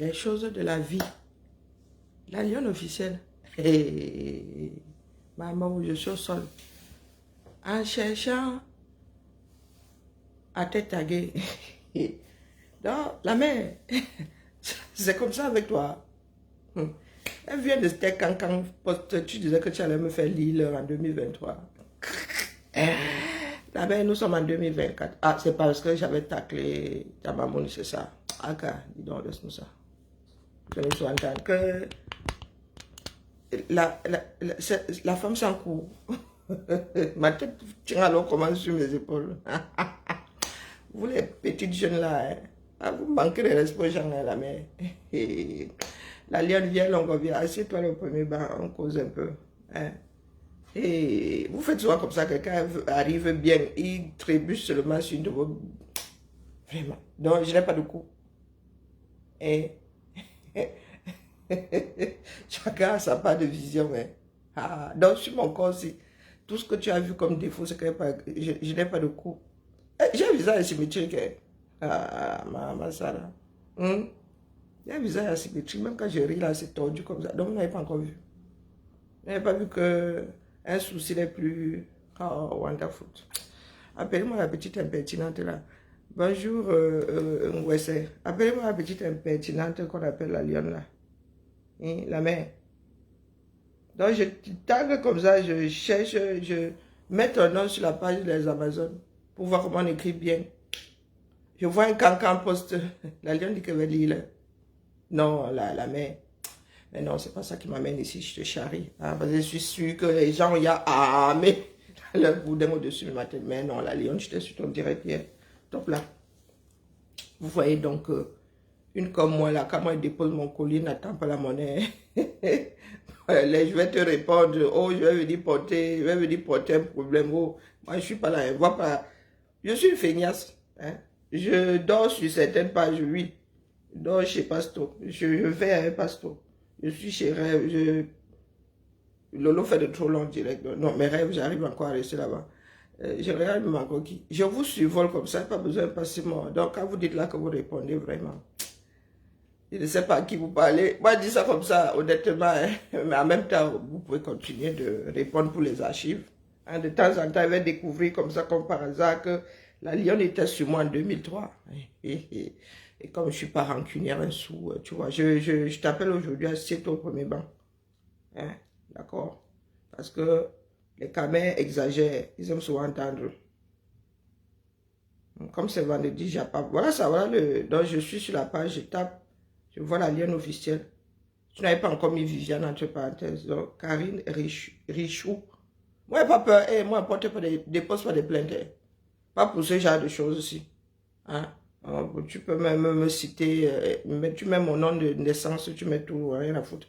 les choses de la vie. La lionne officielle. Et maman, je suis au sol. En cherchant à tête taguée. Donc, la mère, c'est comme ça avec toi. Elle vient de tes cancan poste. Tu disais que tu allais me faire lire en 2023. La mère, nous sommes en 2024. Ah, c'est parce que j'avais taclé ta maman, c'est ça. Ah, dis donc, laisse-nous ça. Je ne suis entendre que la femme sans cou. Ma tête tient alors comment sur mes épaules. Vous les petites jeunes là, hein? Ah, vous manquez de respect, Jean, la mère. La lionne vient, l'ongle vient. Assieds-toi le premier banc, on cause un peu. Hein? Et vous faites souvent comme ça, quelqu'un arrive bien, il trébuche seulement sur une de vos... Vraiment. Donc, je n'ai pas de coup. Et... chacun a sa part de vision. Hein? Ah, donc, sur mon corps aussi, tout ce que tu as vu comme défaut, c'est que je n'ai pas de coup. J'ai un visage asymétrique. Hein? Ah, maman, ça là. J'ai un visage asymétrique. Même quand je ris là, c'est tordu comme ça. Donc, vous n'avez pas encore vu. Vous n'avez pas vu que un souci n'est plus... Oh, wonderful. Appelez-moi la petite impertinente là. Bonjour, Ngwese. Appelez-moi la petite impertinente qu'on appelle la lionne là. Hein, la mère. Donc, je tag comme ça, je cherche, je mets ton nom sur la page des Amazones pour voir comment on écrit bien. Je vois un cancan poste. La lionne dit que va lire. Non, la mère. Mais non, c'est pas ça qui m'amène ici, je te charrie. Ah, parce que je suis sûr que les gens, il y a armé le boudin au-dessus de ma tête. Mais non, la lionne, j'étais sur ton direct hier. Top là. Vous voyez donc, une comme moi là, quand moi je dépose mon colis, n'attends pas la monnaie. Je vais te répondre, oh, je vais venir porter un problème. Oh, moi, je suis pas là, je vois pas. Je suis une feignasse. Hein? Je dors sur certaines pages, oui. Je dors chez Pasto. Je vais à un Pasto. Je suis chez Rêve. Lolo fait de trop longs directs. Non, mes rêves, j'arrive encore à rester là-bas. Je regarde ma coquille. Je vous survole comme ça, pas besoin de passer moi. Donc, quand vous dites là que vous répondez vraiment, je ne sais pas à qui vous parlez. Moi, je dis ça comme ça, honnêtement. Hein. Mais en même temps, vous pouvez continuer de répondre pour les archives. Hein, de temps en temps, je vais découvrir comme ça, comme par hasard, que la lionne était sur moi en 2003. Et comme je ne suis pas rancunière un sou, tu vois, je t'appelle aujourd'hui, assieds-toi au premier banc. Hein, d'accord? Parce que les camins exagèrent. Ils aiment souvent entendre. Comme c'est vendredi, j'ai pas... Voilà ça, voilà le... Donc, je suis sur la page, je tape. Je vois la lionne officielle. Tu n'avais pas encore mis Viviane entre parenthèses. Donc, Karine Richou. Moi, pas peur. Hey, moi, porte pas dépose pas des plaintes. Pas pour ce genre de choses aussi. Hein? Tu peux même me citer, tu mets mon nom de naissance, tu mets tout, rien à foutre.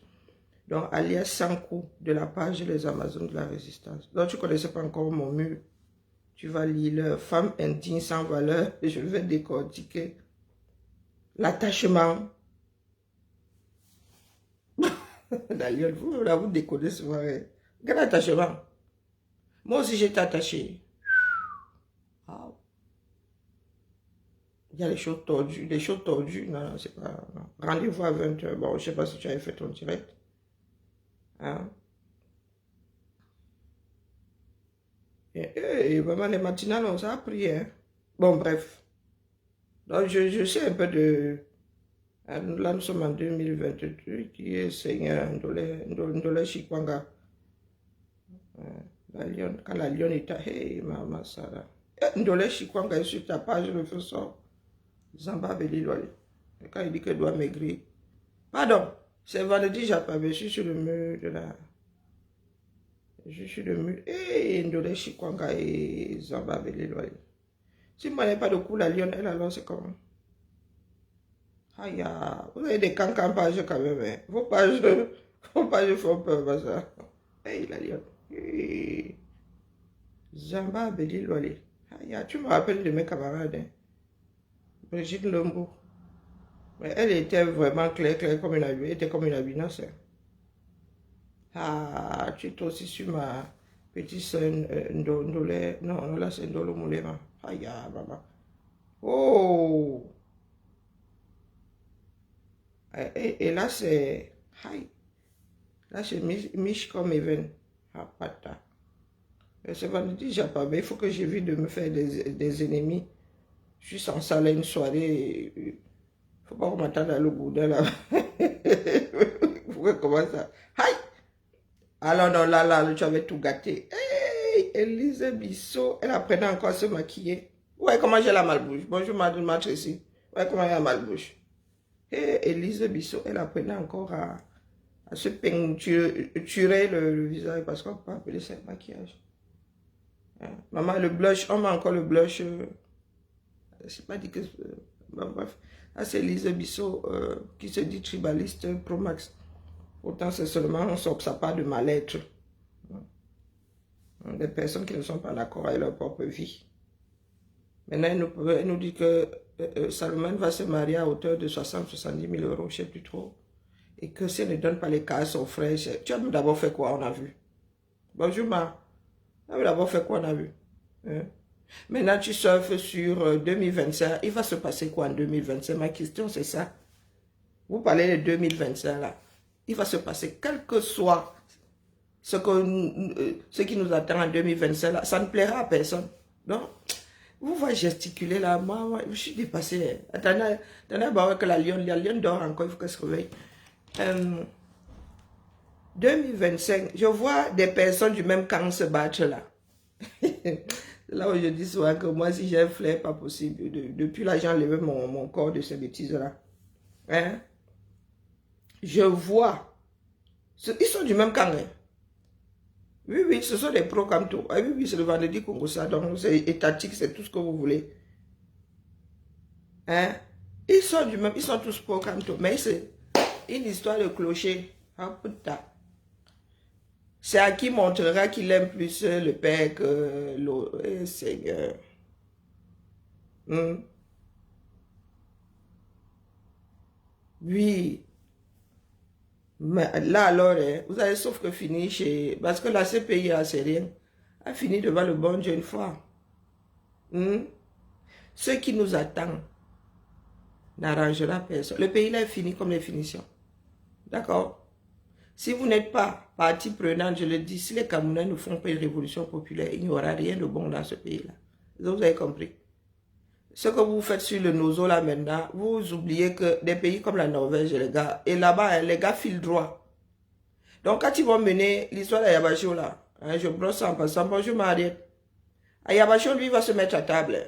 Donc, alias Sankou de la page Les Amazones de la Résistance. Donc, tu ne connaissais pas encore mon mur. Tu vas lire Femme indigne sans valeur et je vais décortiquer l'attachement. D'ailleurs, vous décodez souvent. Quel attachement? Moi aussi, j'étais attaché. Wow. Il y a les choses tordues. Les choses tordues, non, c'est pas... Rendez-vous à 20 h. Bon, je ne sais pas si tu avais fait ton direct. Hein? Et vraiment, les matinales, on s'est appris. Hein? Bon, bref. Donc, je sais un peu de... Là, nous sommes en 2022, qui est Seigneur Ndolé Chikwanga. La lionne, quand la lionne était... Hey, maman, ça là. Ndolé Chikwanga est sur ta page, le feu sort. Zamba Belilol. Quand il dit qu'elle doit maigrir. Pardon, c'est vendredi, j'appelle, je suis sur le mur de la... Je suis le mur. Hey, Ndolé Chikwanga et Zamba Belilol. Si moi, il n'y a pas de coup, la lionne, elle, alors, c'est comment? Aïe, vous avez des cancans pages quand même. Hein. Vos pages font peur, ça. Hey, la lionne. Hey. Zamba Belilol. Aïe, tu me rappelles de mes camarades. Hein. Brigitte Lombo. Mais elle était vraiment claire comme une albinasse. Elle était comme une albinasse. Hein. Ah, tu es aussi sur ma petite soeur Ndolé. Non, là c'est Ndolo Moulema. Aïe, maman. Oh! Et là, c'est... Là, c'est Mich comme Even. Ah, pata. C'est vendredi, j'ai pas, mais il faut que j'évite de me faire des ennemis. Je suis censé aller une soirée. Il ne faut pas qu'on m'attende à le boudin là. Pourquoi comment ça? Aïe! Alors non, là, tu avais tout gâté. Hey, Élise Bissot, elle apprenait encore à se maquiller. Ouais, comment j'ai la malbouche. Bonjour, madame Tracy. Ouais, comment j'ai la malbouche. Hey, Élise Bissot, elle apprenait encore à se peinturer le visage parce qu'on peut appeler ça maquillage. Hein? Maman, le blush, on met encore le blush. Je sais pas dit que... bref. Là, c'est Élise Bissot qui se dit tribaliste Pro Max. Pourtant, c'est seulement, on sort ça part de mal-être. Des personnes qui ne sont pas d'accord avec leur propre vie. Maintenant, elle nous dit que Salomon va se marier à hauteur de 60-70 000 euros, je ne sais plus trop. Et que si elle ne donne pas les cas à son frère, tu as d'abord fait quoi, on a vu. Bonjour, ma. Tu as d'abord fait quoi, on a vu. Hein? Maintenant, tu surfes sur 2025. Il va se passer quoi en 2025? Ma question, c'est ça. Vous parlez de 2025, là. Il va se passer, quel que soit ce qui nous attend en 2025, là, ça ne plaira à personne. Donc, vous voyez gesticuler là, moi, je suis dépassé. Attendez, que la lionne dort encore, il faut qu'elle se réveille. 2025, je vois des personnes du même camp se battre là. Là où je dis souvent que moi, si j'ai un flair, pas possible. Depuis là, j'ai enlevé mon corps de ces bêtises-là. Hein? Je vois. Ils sont du même camp. Hein? Oui, ce sont des pros comme tout. Ah, oui, c'est le vendredi Congo ça. Donc, c'est étatique, c'est tout ce que vous voulez. Hein? Ils sont du même, ils sont tous pros comme tout. Mais c'est une histoire de clocher. Ah, putain. C'est à qui montrera qu'il aime plus le père que le Seigneur. Oui. Mais là alors, vous avez sauf que fini chez... Parce que la CPI, c'est rien. A fini devant le bon Dieu une fois. Ce qui nous attend n'arrangera personne. Le pays là est fini comme les finitions. D'accord? Si vous n'êtes pas partie prenante, je le dis, si les Camerounais ne font pas une révolution populaire, il n'y aura rien de bon dans ce pays-là. Vous avez compris? Ce que vous faites sur le nozo là maintenant, vous oubliez que des pays comme la Norvège, les gars, et là-bas, les gars filent droit. Donc quand ils vont mener l'histoire d'Ayabasho là, hein, je brosse en passant, bonjour Mariette. Ayabasho, lui, va se mettre à table.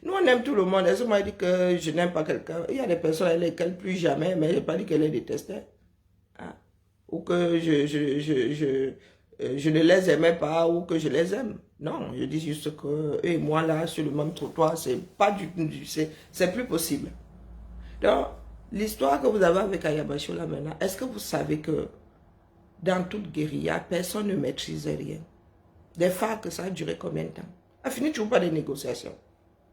Nous, on aime tout le monde. Est-ce que moi, dit que je n'aime pas quelqu'un? Il y a des personnes avec lesquelles plus jamais, mais je n'ai pas dit qu'elle les détestait. Hein? Ou que je ne les aimais pas, ou que je les aime. Non, je dis juste que eux et moi, là, sur le même trottoir, c'est pas du tout, c'est plus possible. Donc, l'histoire que vous avez avec Ayabasho là maintenant, est-ce que vous savez que dans toute guérilla, personne ne maîtrise rien? Des FARC, ça a duré combien de temps? A fini toujours pas de négociations.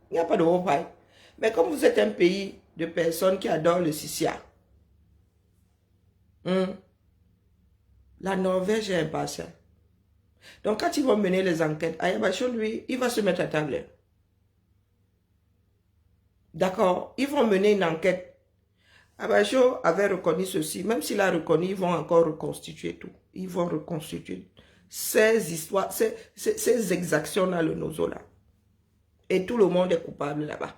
Il n'y a pas de repas. Mais comme vous êtes un pays de personnes qui adorent le Sissia, la Norvège est impartiale. Donc quand ils vont mener les enquêtes, Ayabasho, lui, il va se mettre à table. D'accord? Ils vont mener une enquête. Ayabasho avait reconnu ceci. Même s'il a reconnu, ils vont encore reconstituer tout. Ils vont reconstituer ces histoires, ces exactions dans le nozo là. Et tout le monde est coupable là-bas.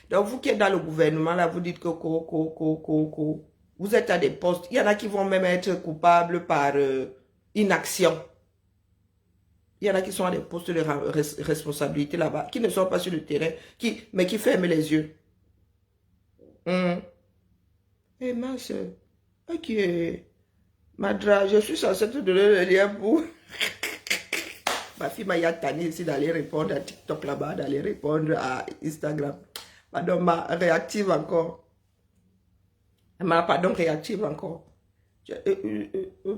Donc vous qui êtes dans le gouvernement là, vous dites que vous êtes à des postes. Il y en a qui vont même être coupables par inaction. Il y en a qui sont à des postes de responsabilité là-bas, qui ne sont pas sur le terrain, mais qui ferment les yeux. Et ma soeur, ok, Madra, je suis censée te donner le lien pour... Ma fille m'a tanné ici d'aller répondre à TikTok là-bas, d'aller répondre à Instagram. Pardon, ma réactive encore. Pardon, réactive encore.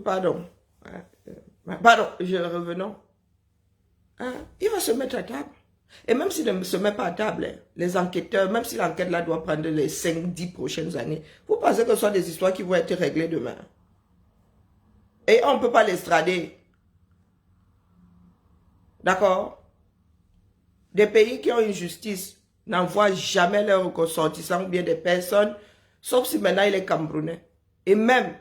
Pardon. Pardon, revenons. Hein? Il va se mettre à table. Et même s'il ne se met pas à table, les enquêteurs, même si l'enquête là doit prendre les 5-10 prochaines années, vous pensez que ce sont des histoires qui vont être réglées demain? Et on ne peut pas l'extrader. D'accord? Des pays qui ont une justice n'envoie jamais leurs ressortissants ou bien des personnes, sauf si maintenant il est camerounais. Et même,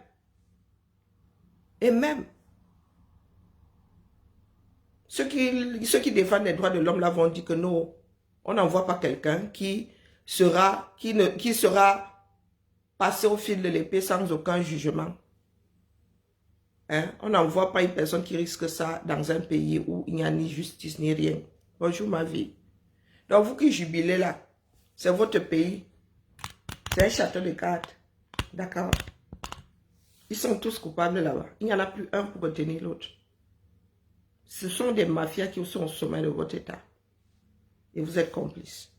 ceux qui défendent les droits de l'homme là vont dire que non, on n'envoie pas quelqu'un qui sera passé au fil de l'épée sans aucun jugement. Hein? On n'envoie pas une personne qui risque ça dans un pays où il n'y a ni justice ni rien. Bonjour ma vie. Donc vous qui jubilez là, c'est votre pays. C'est un château de cartes. D'accord? Ils sont tous coupables là-bas. Il n'y en a plus un pour retenir l'autre. Ce sont des mafias qui sont au sommet de votre État. Et vous êtes complices.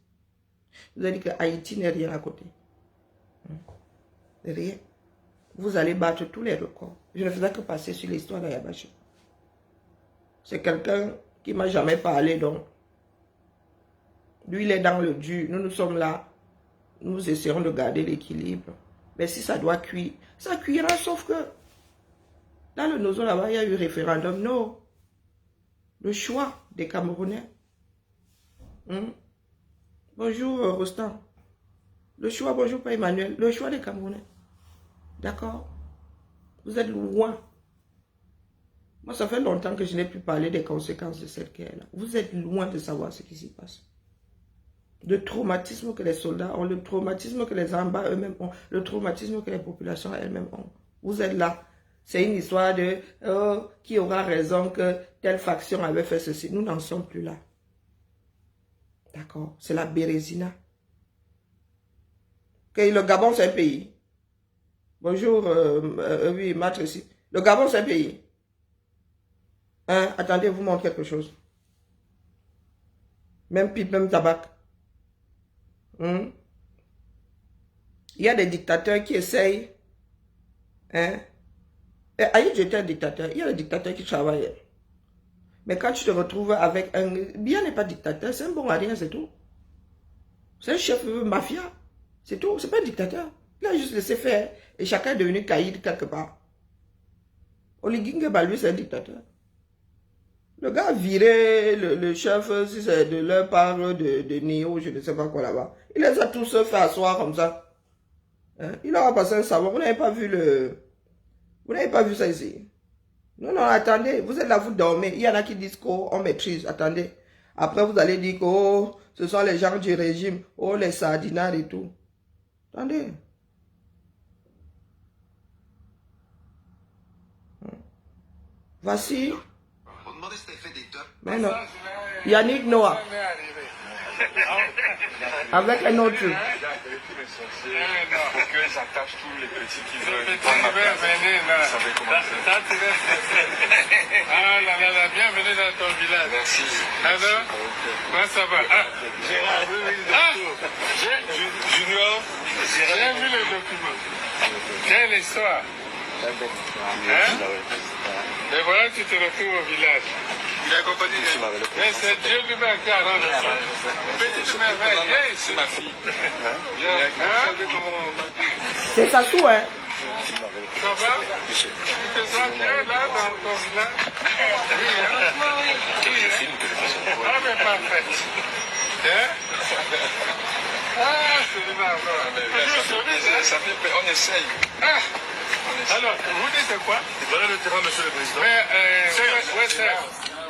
Vous avez dit que Haïti n'est rien à côté. Rien. Vous allez battre tous les records. Je ne faisais que passer sur l'histoire d'Ayabacho. C'est quelqu'un qui ne m'a jamais parlé, donc. Lui, il est dans le dur. Nous sommes là. Nous essayons de garder l'équilibre. Mais si ça doit cuire, ça cuira, sauf que dans le Nozo là-bas, il y a eu référendum. Non. Le choix des Camerounais. Bonjour, Rostand. Le choix, bonjour, pas Emmanuel. Le choix des Camerounais. D'accord? Vous êtes loin. Moi, ça fait longtemps que je n'ai plus parlé des conséquences de cette guerre-là. Vous êtes loin de savoir ce qui s'y passe. Le traumatisme que les soldats ont, le traumatisme que les Amba eux-mêmes ont, le traumatisme que les populations elles-mêmes ont. Vous êtes là. C'est une histoire de qui aura raison que telle faction avait fait ceci. Nous n'en sommes plus là. D'accord? C'est la Bérésina. Okay, le Gabon, c'est un pays. Bonjour, oui, Maître ici. Le Gabon, c'est un pays. Hein? Attendez, vous montre quelque chose. Même pipe, même tabac. Il y a des dictateurs qui essayent. Hein? Aïe, j'étais un dictateur. Il y a des dictateurs qui travaillent. Mais quand tu te retrouves avec un... Bien n'est pas dictateur, c'est un bon à rien, c'est tout. C'est un chef mafia. C'est tout, c'est pas un dictateur. Il a juste laissé faire. Et chacun est devenu caïd quelque part. Oligingeba, lui, c'est un dictateur. Le gars a viré le chef, si c'est de leur part de Néo, je ne sais pas quoi là-bas. Il les a tous fait asseoir comme ça. Hein? Il leur a passé un savon. Vous n'avez pas vu Vous n'avez pas vu ça ici? Non, non, attendez. Vous êtes là, vous dormez. Il y en a qui disent qu'on maîtrise. Attendez. Après, vous allez dire que oh, ce sont les gens du régime. Oh, les sardinards et tout. Attendez. Voici. Mais non. Yannick Noah. Avec un autre. Pour qu'ils attachent tous les petits qui veulent. Vous savez comment c'est. Ah là là là, bienvenue dans ton village. Merci. Alors, comment ça va? Gérard, Junior, J'ai vu le document. Quelle histoire. Et voilà, tu te retrouves au village. il est accompagné Mais c'est Dieu lui-même qui a rendu ça. Petite merveille, viens ici. C'est ma fille. C'est ça tout, hein? Ça va? Tu te sens bien là dans ton village? Oui, hein? Ah, mais parfait. Hein? Ah, c'est bien. On essaye. Ah! Alors, vous dites quoi? Voilà le terrain, monsieur le président. Mais, ouais, c'est...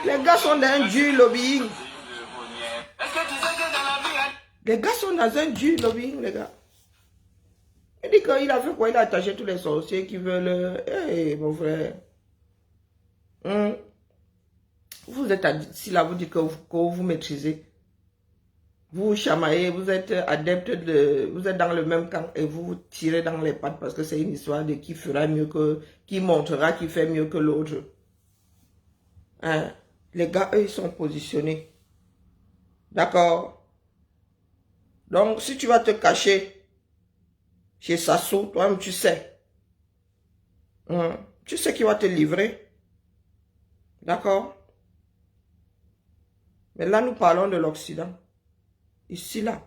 Les gars sont dans un dur lobbying. Les gars sont dans un dur lobbying, les gars. Il dit qu'il a fait quoi? Il a attaché tous les sorciers qui veulent... Eh, mon frère. Vous êtes si là, vous dites que vous maîtrisez. Vous chamaillez, vous êtes adepte de... Vous êtes dans le même camp et vous vous tirez dans les pattes parce que c'est une histoire de qui fera mieux que... Qui montrera qui fait mieux que l'autre. Hein? Les gars, eux, ils sont positionnés. D'accord? Donc, si tu vas te cacher chez Sassou, toi-même, tu sais. Tu sais qu'il va te livrer. D'accord? Mais là, nous parlons de l'Occident. Ici, là.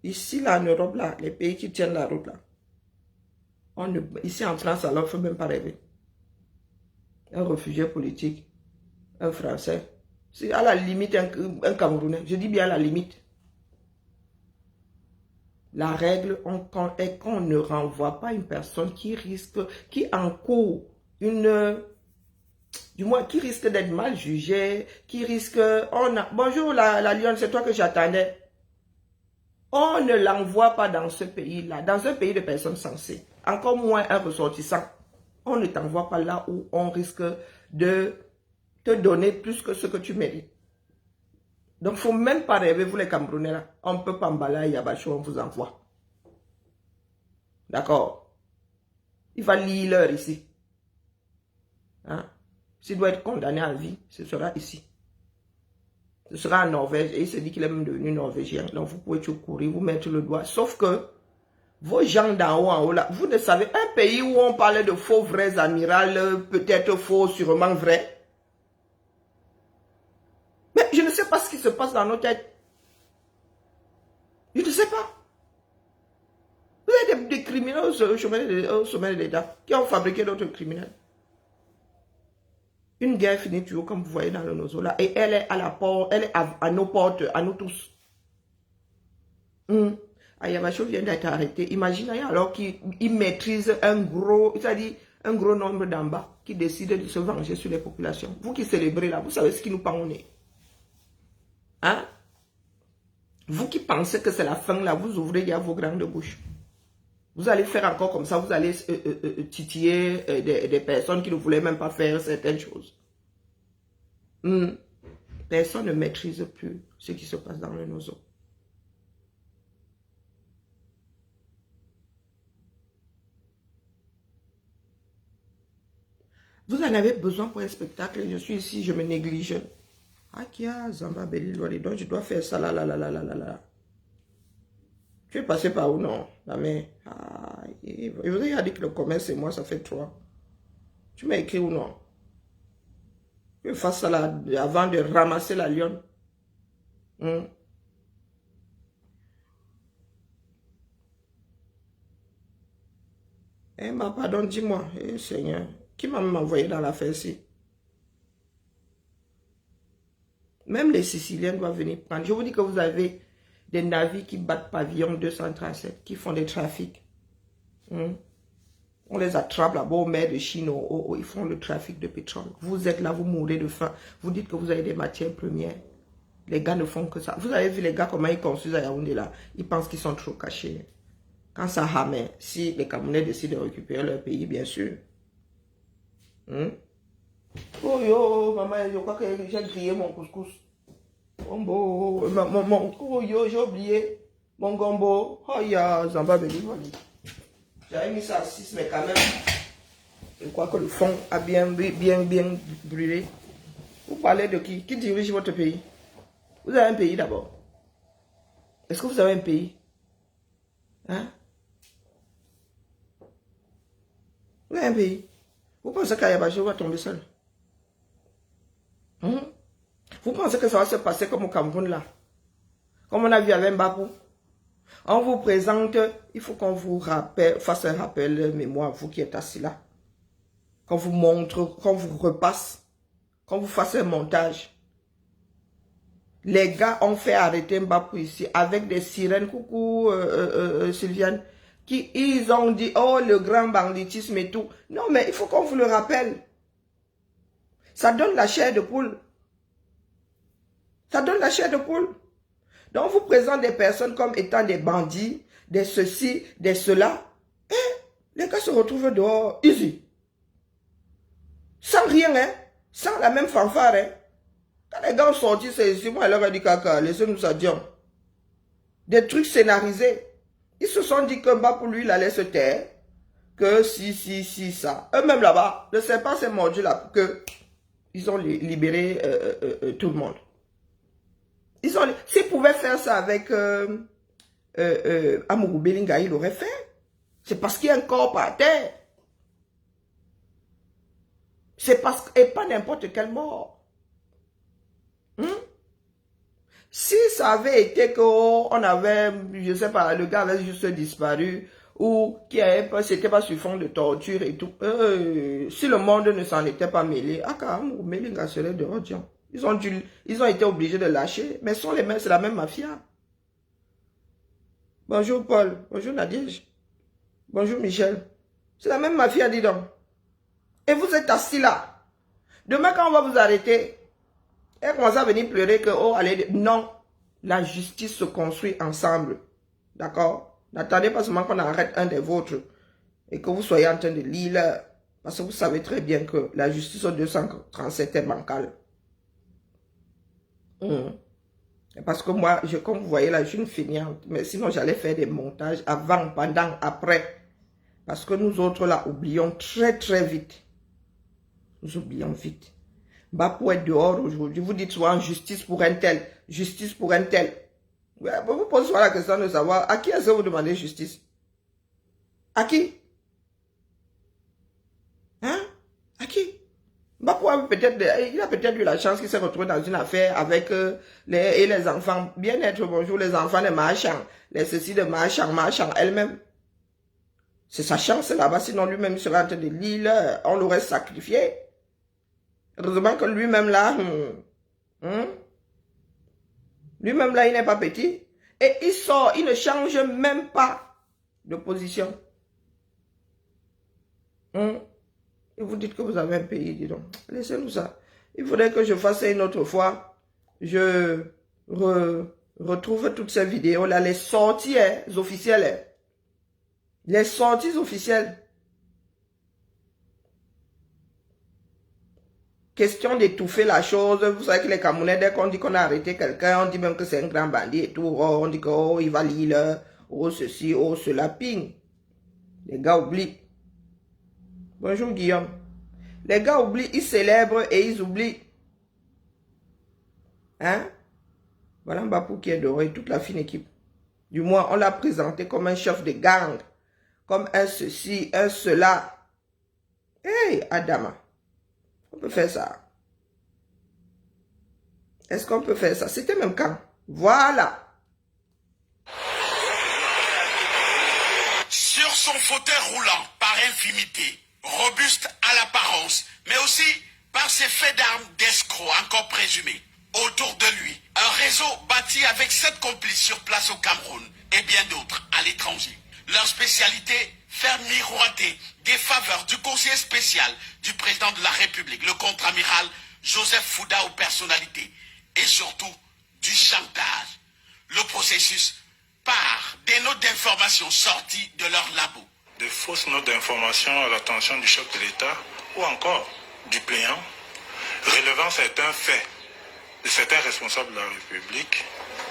Ici, là, en Europe, là, les pays qui tiennent la route, là. Ici, en France, alors, il ne faut même pas rêver. Un réfugié politique, un Français. C'est à la limite un Camerounais. Je dis bien à la limite. La règle est qu'on ne renvoie pas une personne qui encourt du moins, qui risque d'être mal jugée, qui risque... Bonjour la lionne, c'est toi que j'attendais. On ne l'envoie pas dans ce pays-là, dans un pays de personnes sensées. Encore moins un ressortissant. On ne t'envoie pas là où on risque de te donner plus que ce que tu mérites. Donc, il ne faut même pas rêver, vous les Camerounais là. On ne peut pas emballer à Yabacho, on vous envoie. D'accord? Il va lire l'heure ici. Hein? S'il doit être condamné à vie, ce sera ici. Ce sera en Norvège. Et il se dit qu'il est même devenu norvégien. Donc, vous pouvez tout courir, vous mettre le doigt. Sauf que, vos gens d'en haut en haut là, vous ne savez, un pays où on parle de faux vrais amirals, peut-être faux, sûrement vrai. Mais je ne sais pas ce qui se passe dans nos têtes. Je ne sais pas. Vous avez des criminels au sommet de l'État qui ont fabriqué d'autres criminels. Une guerre finit toujours comme vous voyez dans le Nozo là. Et elle est à la porte, elle est à nos portes, à nous tous. Ayabacho vient d'être arrêté. Imaginez alors qu'il maîtrise un gros, c'est-à-dire un gros nombre d'en bas qui décide de se venger sur les populations. Vous qui célébrez là, vous savez ce qui nous pend au nez. Hein? Vous qui pensez que c'est la fin là, vous ouvrez vos grandes bouches. Vous allez faire encore comme ça, vous allez titiller des personnes qui ne voulaient même pas faire certaines choses. Personne ne maîtrise plus ce qui se passe dans le Nozo. Vous en avez besoin pour un spectacle. Je suis ici, je me néglige. Akia, Zamba, Belilwali, donc je dois faire ça là. Tu es passé par où non? La main. Je vous ai dit que le commerce et moi, ça fait 3. Tu m'as écrit ou non? Je fasse ça là avant de ramasser la lionne. Eh, ma pardon, dis-moi. Eh, Seigneur. Qui m'a envoyé dans l'affaire ici? Même les Siciliens doivent venir prendre. Je vous dis que vous avez des navires qui battent pavillon 237, qui font des trafics. On les attrape là-bas aux mers de Chine, ils font le trafic de pétrole. Vous êtes là, vous mourrez de faim. Vous dites que vous avez des matières premières. Les gars ne font que ça. Vous avez vu les gars comment ils construisent à Yaoundé là? Ils pensent qu'ils sont trop cachés. Quand ça ramène, si les Camerounais décident de récupérer leur pays, bien sûr. Oh yo, maman, je crois que j'ai grillé mon couscous. Gombo, oh yo, j'ai oublié mon gombo. Oh ya, Zamba Belivoli. J'avais mis ça à 6, mais quand même, je crois que le fond a bien brûlé. Vous parlez de qui? Qui dirige votre pays? Vous avez un pays d'abord. Est-ce que vous avez un pays? Hein? Vous avez un pays? Vous pensez qu'Ayabacho va tomber seul? Vous pensez que ça va se passer comme au Cameroun là? Comme on a vu avec Mbapou? On vous présente, il faut qu'on vous fasse un rappel mémoire, vous qui êtes assis là. Qu'on vous montre, qu'on vous repasse, qu'on vous fasse un montage. Les gars ont fait arrêter Mbapou ici avec des sirènes, coucou Sylviane, ils ont dit, oh le grand banditisme et tout. Non mais il faut qu'on vous le rappelle. Ça donne la chair de poule. Ça donne la chair de poule. Donc, on vous présente des personnes comme étant des bandits, des ceci, des cela. Et les gars se retrouvent dehors, easy. Sans rien, hein. Sans la même fanfare, hein. Quand les gars ont sorti, c'est ici, moi, je leur ai dit, caca, laissez-nous ça dire. Des trucs scénarisés. Ils se sont dit que Mbapou, lui, il allait se taire. Que si, ça. Eux-mêmes là-bas, ne sais pas ces mordus là, que ils ont libéré tout le monde. S'ils pouvaient faire ça avec Amourou Belinga, il l'aurait fait. C'est parce qu'il y a un corps par terre. C'est parce que, et pas n'importe quelle mort. Si ça avait été qu'on avait, je sais pas, le gars avait juste disparu, ou qui c'était pas sur fond de torture et tout, si le monde ne s'en était pas mêlé, Amourou Belinga serait dehors, tiens. Ils ont été obligés de lâcher, mais c'est la même mafia. Bonjour Paul. Bonjour Nadège. Bonjour Michel. C'est la même mafia, dis donc. Et vous êtes assis là. Demain, quand on va vous arrêter, elle commence à venir pleurer que, oh, allez, non. La justice se construit ensemble. D'accord? N'attendez pas seulement qu'on arrête un des vôtres et que vous soyez en train de lire, parce que vous savez très bien que la justice au 237 est bancale. Parce que moi, comme vous voyez là, je suis une feignante. Mais sinon, j'allais faire des montages avant, pendant, après. Parce que nous autres là, oublions très très vite. Nous oublions vite. Bah, pour être dehors aujourd'hui, vous dites souvent justice pour un tel, justice pour un tel. Vous posez souvent la question de savoir à qui est-ce que vous demandez justice? À qui? Hein? À qui? Bah, il a peut-être eu la chance qu'il s'est retrouvé dans une affaire avec les enfants. Bien-être, bonjour, les enfants de marchands, les ceci de marchand elle-même. C'est sa chance là-bas, sinon lui-même serait en train de lire, on l'aurait sacrifié. Heureusement que lui-même là, lui-même là, il n'est pas petit. Et il sort, il ne change même pas de position. Et vous dites que vous avez un pays, dis donc. Laissez-nous ça. Il faudrait que je fasse ça une autre fois. Je retrouve toutes ces vidéos là, les sorties officielles. Les sorties officielles. Question d'étouffer la chose. Vous savez que les Camerounais, dès qu'on dit qu'on a arrêté quelqu'un, on dit même que c'est un grand bandit et tout. Oh, on dit qu'il va lire, oh ceci, oh cela, ping. Les gars oublient. Bonjour Guillaume. Les gars oublient, ils célèbrent et ils oublient. Hein? Voilà Mbapou qui est doré, toute la fine équipe. Du moins, on l'a présenté comme un chef de gang. Comme un ceci, un cela. Hey, Adama. On peut faire ça. Est-ce qu'on peut faire ça? C'était même quand? Voilà. Sur son fauteuil roulant, par infimité, robuste à l'apparence, mais aussi par ses faits d'armes d'escrocs encore présumés. Autour de lui, un réseau bâti avec 7 complices sur place au Cameroun et bien d'autres à l'étranger. Leur spécialité, faire miroiter des faveurs du conseiller spécial du président de la République, le contre-amiral Joseph Fouda aux personnalités et surtout du chantage. Le processus part des notes d'information sorties de leur labo. De fausses notes d'information à l'attention du chef de l'État ou encore du plaignant, relevant certains faits de certains responsables de la République,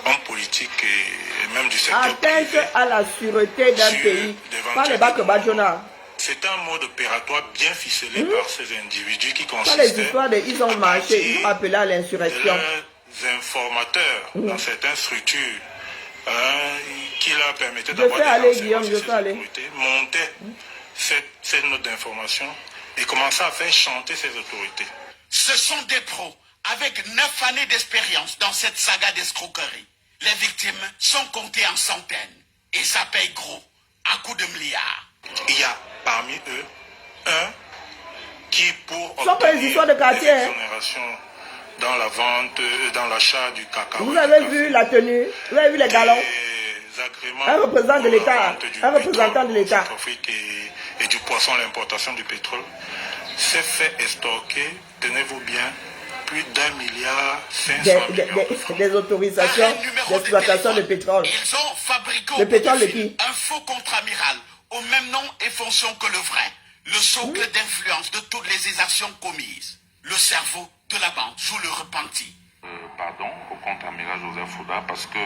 hommes politiques et même du secteur atteinte privé, à la sûreté d'un pays. Pas les bacs Badjona. C'est un mode opératoire bien ficelé par ces individus qui Pas les consistent histoires de ils ont marché, ils ont appelé à l'insurrection. leurs informateurs dans certaines structures qui leur permettaient Je d'avoir fais des aller, renseignements Guillaume, je sur fais ces aller. autorités, montaient cette note d'information et commençaient à faire chanter ces autorités. Ce sont des pros avec 9 années d'expérience dans cette saga d'escroquerie. Les victimes sont comptées en centaines et ça paye gros, à coups de milliards. Il y a parmi eux un qui, pour Ce sont pas les histoires de quartier, hein. exonérations dans la vente, dans l'achat du cacao. Vous avez vu la tenue, vous avez vu les galons. Un représentant de l'État, un représentant de l'État. Et du poisson, l'importation du pétrole. C'est fait estorquer, tenez-vous bien, plus d'1,5 milliard de francs. Des autorisations d'exploitation de pétrole. Ils ont fabriqué Le pétrole de qui? un faux contre-amiral au même nom et fonction que le vrai. Le socle d'influence de toutes les exactions commises. Le cerveau de la bande joue le repenti. Pardon au contre-amiral Joseph Fouda parce que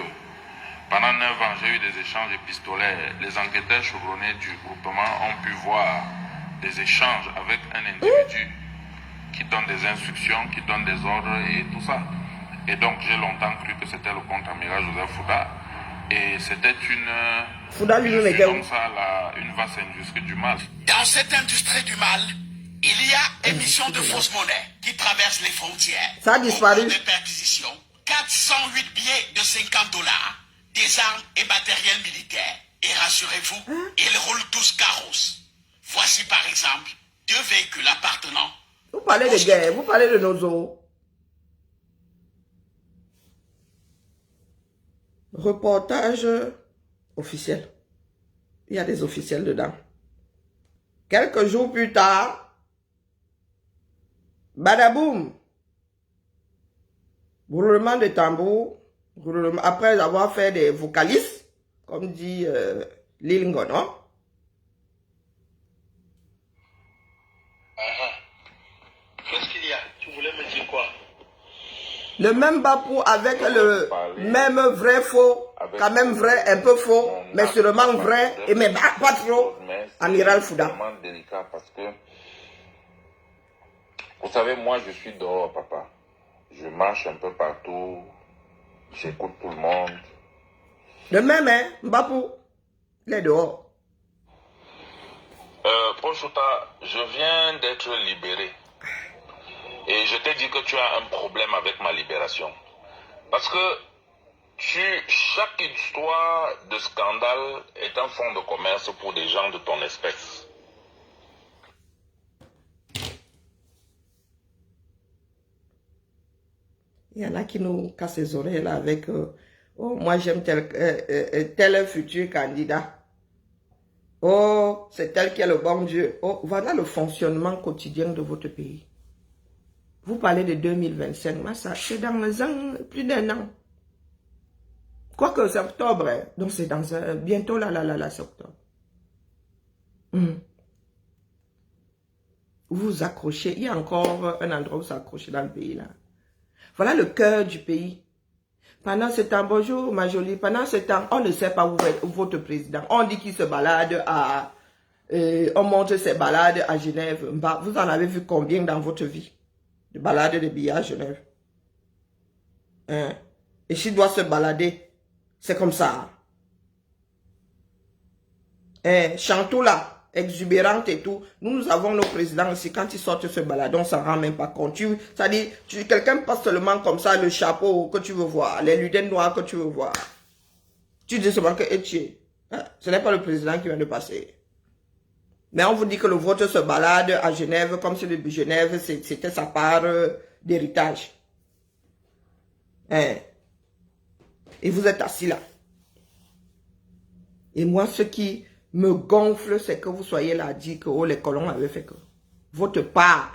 pendant 9 ans, j'ai eu des échanges épistolaires. Les enquêteurs chevronnés du groupement ont pu voir des échanges avec un individu qui donne des instructions, qui donne des ordres et tout ça. Et donc, j'ai longtemps cru que c'était le contre-amiral Joseph Fouda. Et c'était Fouda lui-même était où? comme ça, une vaste industrie du mal. Dans cette industrie du mal, il y a émission de fausses monnaies qui traversent les frontières. Ça a disparu. Au cours des perquisitions, 408 billets de $50, des armes et matériel militaire. Et rassurez-vous, ils roulent tous carrosses. Voici par exemple 2 véhicules appartenant. Vous parlez de guerre, vous parlez de nos eaux. Reportage officiels. Il y a des officiels dedans. Quelques jours plus tard, badaboum, roulement de tambour, après avoir fait des vocalistes, comme dit Lil Ngono. Qu'est-ce qu'il y a? Tu voulais me dire quoi? Le même Bapou avec le même vrai faux, quand même vrai, un peu faux, mais sûrement vrai, et mais pas trop, Amiral Fouda. C'est vraiment délicat parce que, vous savez, moi je suis dehors, papa. Je marche un peu partout, j'écoute tout le monde. Le même, hein, Bapou, il est dehors. Paul Chouta, je viens d'être libéré. Et je t'ai dit que tu as un problème avec ma libération. Parce que chaque histoire de scandale est un fonds de commerce pour des gens de ton espèce. Il y en a qui nous cassent les oreilles là avec oh, moi j'aime tel futur candidat. Oh, c'est tel qui est le bon Dieu. Oh, voilà le fonctionnement quotidien de votre pays. Vous parlez de 2025, mais ça, c'est dans plus d'un an. Quoique c'est octobre, hein. Donc c'est dans bientôt là, c'est octobre. Vous vous accrochez, il y a encore un endroit où vous s'accrochez dans le pays là. Voilà le cœur du pays. Pendant ce temps, bonjour ma jolie, pendant ce temps, on ne sait pas où est votre président. On dit qu'il se balade à... on montre ses balades à Genève. Vous en avez vu combien dans votre vie? De balades de billets à Genève. Hein? Et s'il doit se balader, c'est comme ça. Hein? Chantou là, exubérante et tout. Nous avons nos présidents aussi, quand ils sortent se balader, on s'en rend même pas compte. C'est-à-dire, quelqu'un passe seulement comme ça, le chapeau que tu veux voir, les lunettes noires que tu veux voir. Tu dis seulement que hein? Ce n'est pas le président qui vient de passer. Mais on vous dit que le vôtre se balade à Genève, comme si le Genève, c'était sa part d'héritage. Hein? Et vous êtes assis là. Et moi, ce qui me gonfle, c'est que vous soyez là à dire que oh, les colons avaient fait que votre part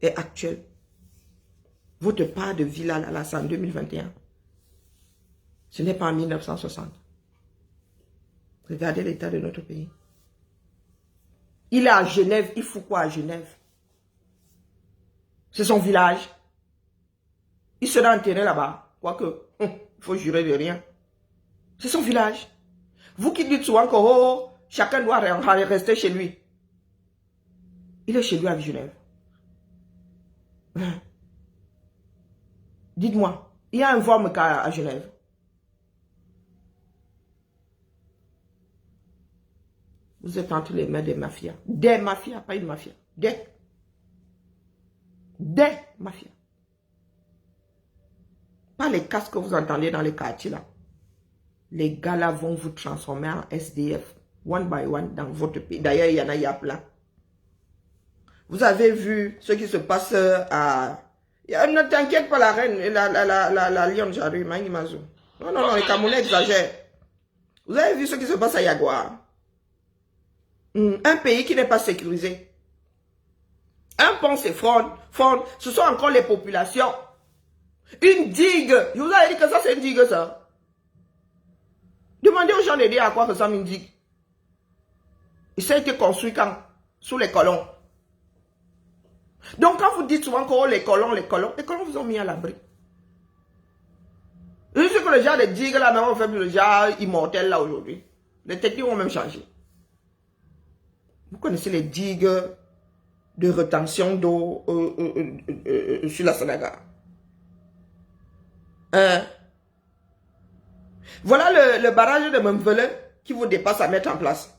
est actuelle. Votre part de vie là, c'est en 2021. Ce n'est pas en 1960. Regardez l'état de notre pays. Il est à Genève, il fout quoi à Genève? C'est son village. Il sera enterré là-bas. Quoique, il faut jurer de rien. C'est son village. Vous qui dites souvent que oh, chacun doit rester chez lui. Il est chez lui à Genève. Dites-moi, il y a un vorme à Genève. Vous êtes entre les mains des mafias. Des mafias, pas une mafia. Des mafias. Pas les casques que vous entendez dans les quartiers là. Les gars là vont vous transformer en SDF. One by one dans votre pays. D'ailleurs, il y a plein. Vous avez vu ce qui se passe à... Ne t'inquiète pas la reine, la lionne j'arrive, Maïmazo. Non, les Camerounais exagèrent. Vous avez vu ce qui se passe à Yagoua? Un pays qui n'est pas sécurisé. Un pont s'effondre. Ce sont encore les populations. Une digue. Je vous avais dit que ça c'est une digue ça. Demandez aux gens d'aider à quoi ressemble une digue. Et ça a été construit quand? Sous les colons. Donc quand vous dites souvent que oh, les colons vous ont mis à l'abri. Je sais que le genre de digues là, même on fait plus le genre immortel là aujourd'hui. Les techniques ont même changé. Vous connaissez les digues de rétention d'eau sur la Sénégal. Voilà le barrage de Memvele qui vous dépasse à mettre en place.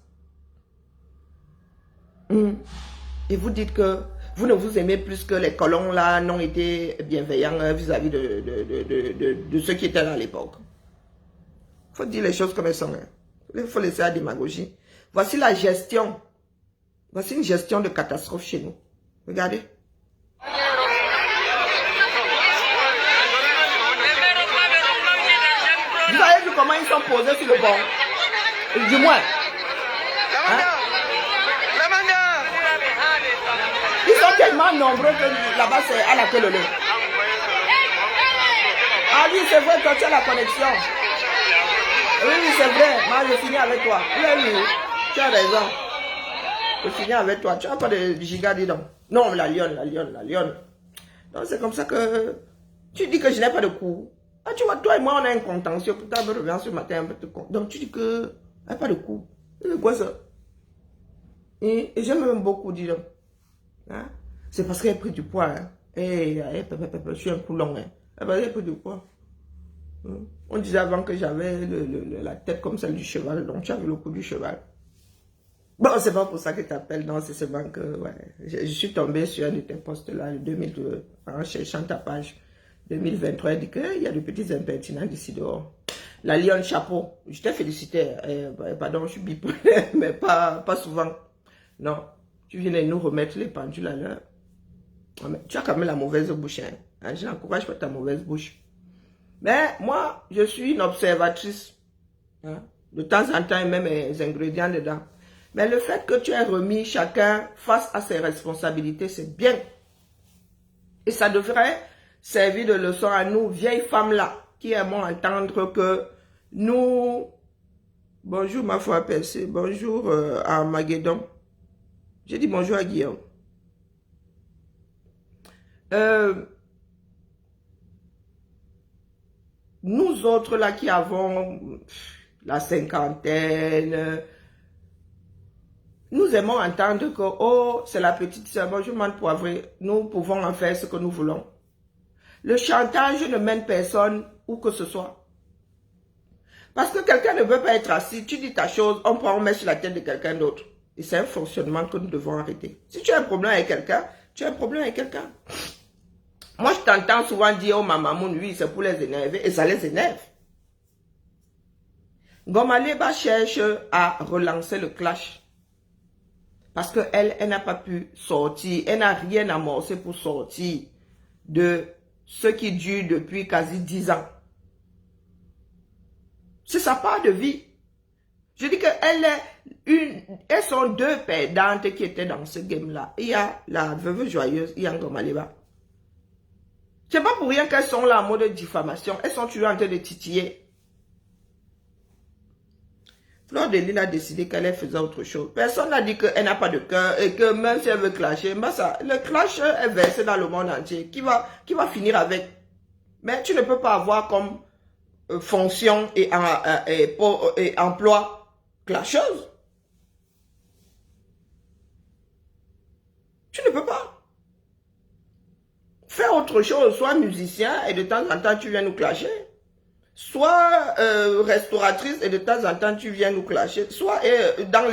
Et vous dites que vous ne vous aimez plus que les colons là n'ont été bienveillants vis-à-vis de ceux qui étaient là à l'époque. Il faut dire les choses comme elles sont. Il faut laisser la démagogie. Voici la gestion. Voici une gestion de catastrophe chez nous. Regardez. Vous avez vu comment ils sont posés sur le banc? Du moins. Hein? Ils sont tellement nombreux que là-bas, c'est à la queue leu. Ah oui, c'est vrai, toi, tu as la connexion. Oui, c'est vrai. Moi, je finis avec toi. Oui, tu as raison. Je finis avec toi. Tu n'as pas de giga, dis donc. Non, la lionne. Donc, c'est comme ça que tu dis que je n'ai pas de coup. Ah, tu vois, toi et moi, on a un contentieux. Putain, je reviens ce matin un peu de con. Donc, tu dis que il n'y a pas de coup. C'est quoi ça? Et j'aime même beaucoup, dis donc. Hein? C'est parce qu'elle a pris du poids. Hein? Je suis un coulon. Hein? Elle a pris du poids. On disait avant que j'avais la tête comme celle du cheval. Donc, tu avais le coup du cheval. Bon, c'est pas pour ça que tu t'appelles. Non, c'est seulement que ouais, je suis tombé sur un de tes posts là, le 2002, en cherchant ta page 2023. Elle dit qu'il y a de petits impertinents d'ici dehors. La lionne chapeau. Je t'ai félicité. Pardon, je suis bipolaire, mais pas souvent. Non. Tu viens de nous remettre les pendules à l'heure. Tu as quand même la mauvaise bouche. Hein? Je n'encourage pas ta mauvaise bouche. Mais moi, je suis une observatrice. Hein? De temps en temps, même les ingrédients dedans. Mais le fait que tu aies remis chacun face à ses responsabilités, c'est bien. Et ça devrait servir de leçon à nous, vieilles femmes-là, qui aimons entendre que nous... Bonjour ma foi percée, bonjour à Armageddon. J'ai dit bonjour à Guillaume. Nous autres là qui avons la cinquantaine, nous aimons entendre que oh c'est la petite sœur, bonjour man poivré, nous pouvons en faire ce que nous voulons. Le chantage ne mène personne où que ce soit. Parce que quelqu'un ne veut pas être assis, tu dis ta chose, on prend, on met sur la tête de quelqu'un d'autre. Et c'est un fonctionnement que nous devons arrêter. Si tu as un problème avec quelqu'un, tu as un problème avec quelqu'un. Moi, je t'entends souvent dire, oh, ma maman, oui, c'est pour les énerver, et ça les énerve. Gomaleba cherche à relancer le clash. Parce qu'elle n'a pas pu sortir, elle n'a rien amorcé pour sortir de ce qui dure depuis quasi 10 ans. C'est sa part de vie. Je dis elles sont deux perdantes qui étaient dans ce game-là. Il y a la veuve joyeuse, il y a Gomaleba. C'est pas pour rien qu'elles sont là en mode diffamation. Elles sont toujours en train de titiller. Fleur de Lille a décidé qu'elle faisait autre chose. Personne n'a dit qu'elle n'a pas de cœur et que même si elle veut clasher, le clash est versé dans le monde entier. Qui va finir avec? Mais tu ne peux pas avoir comme fonction et emploi clasheuse. Tu ne peux pas. Fais autre chose, sois musicien et de temps en temps tu viens nous clasher. Soit restauratrice et de temps en temps tu viens nous clasher. Soit dans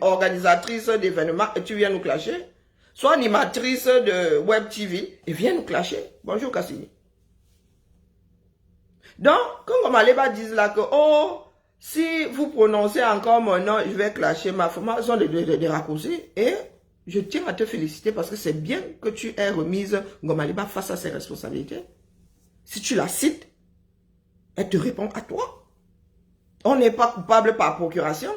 organisatrice d'événements et tu viens nous clasher. Soit animatrice de web TV et viens nous clasher. Bonjour Cassini. Donc, quand Gomaleba disent là que, oh, si vous prononcez encore mon nom, je vais clasher ma femme, ils ont des raccourcis. Et je tiens à te féliciter parce que c'est bien que tu aies remise Gomaleba face à ses responsabilités. Si tu la cites, elle te répond à toi. On n'est pas coupable par procuration.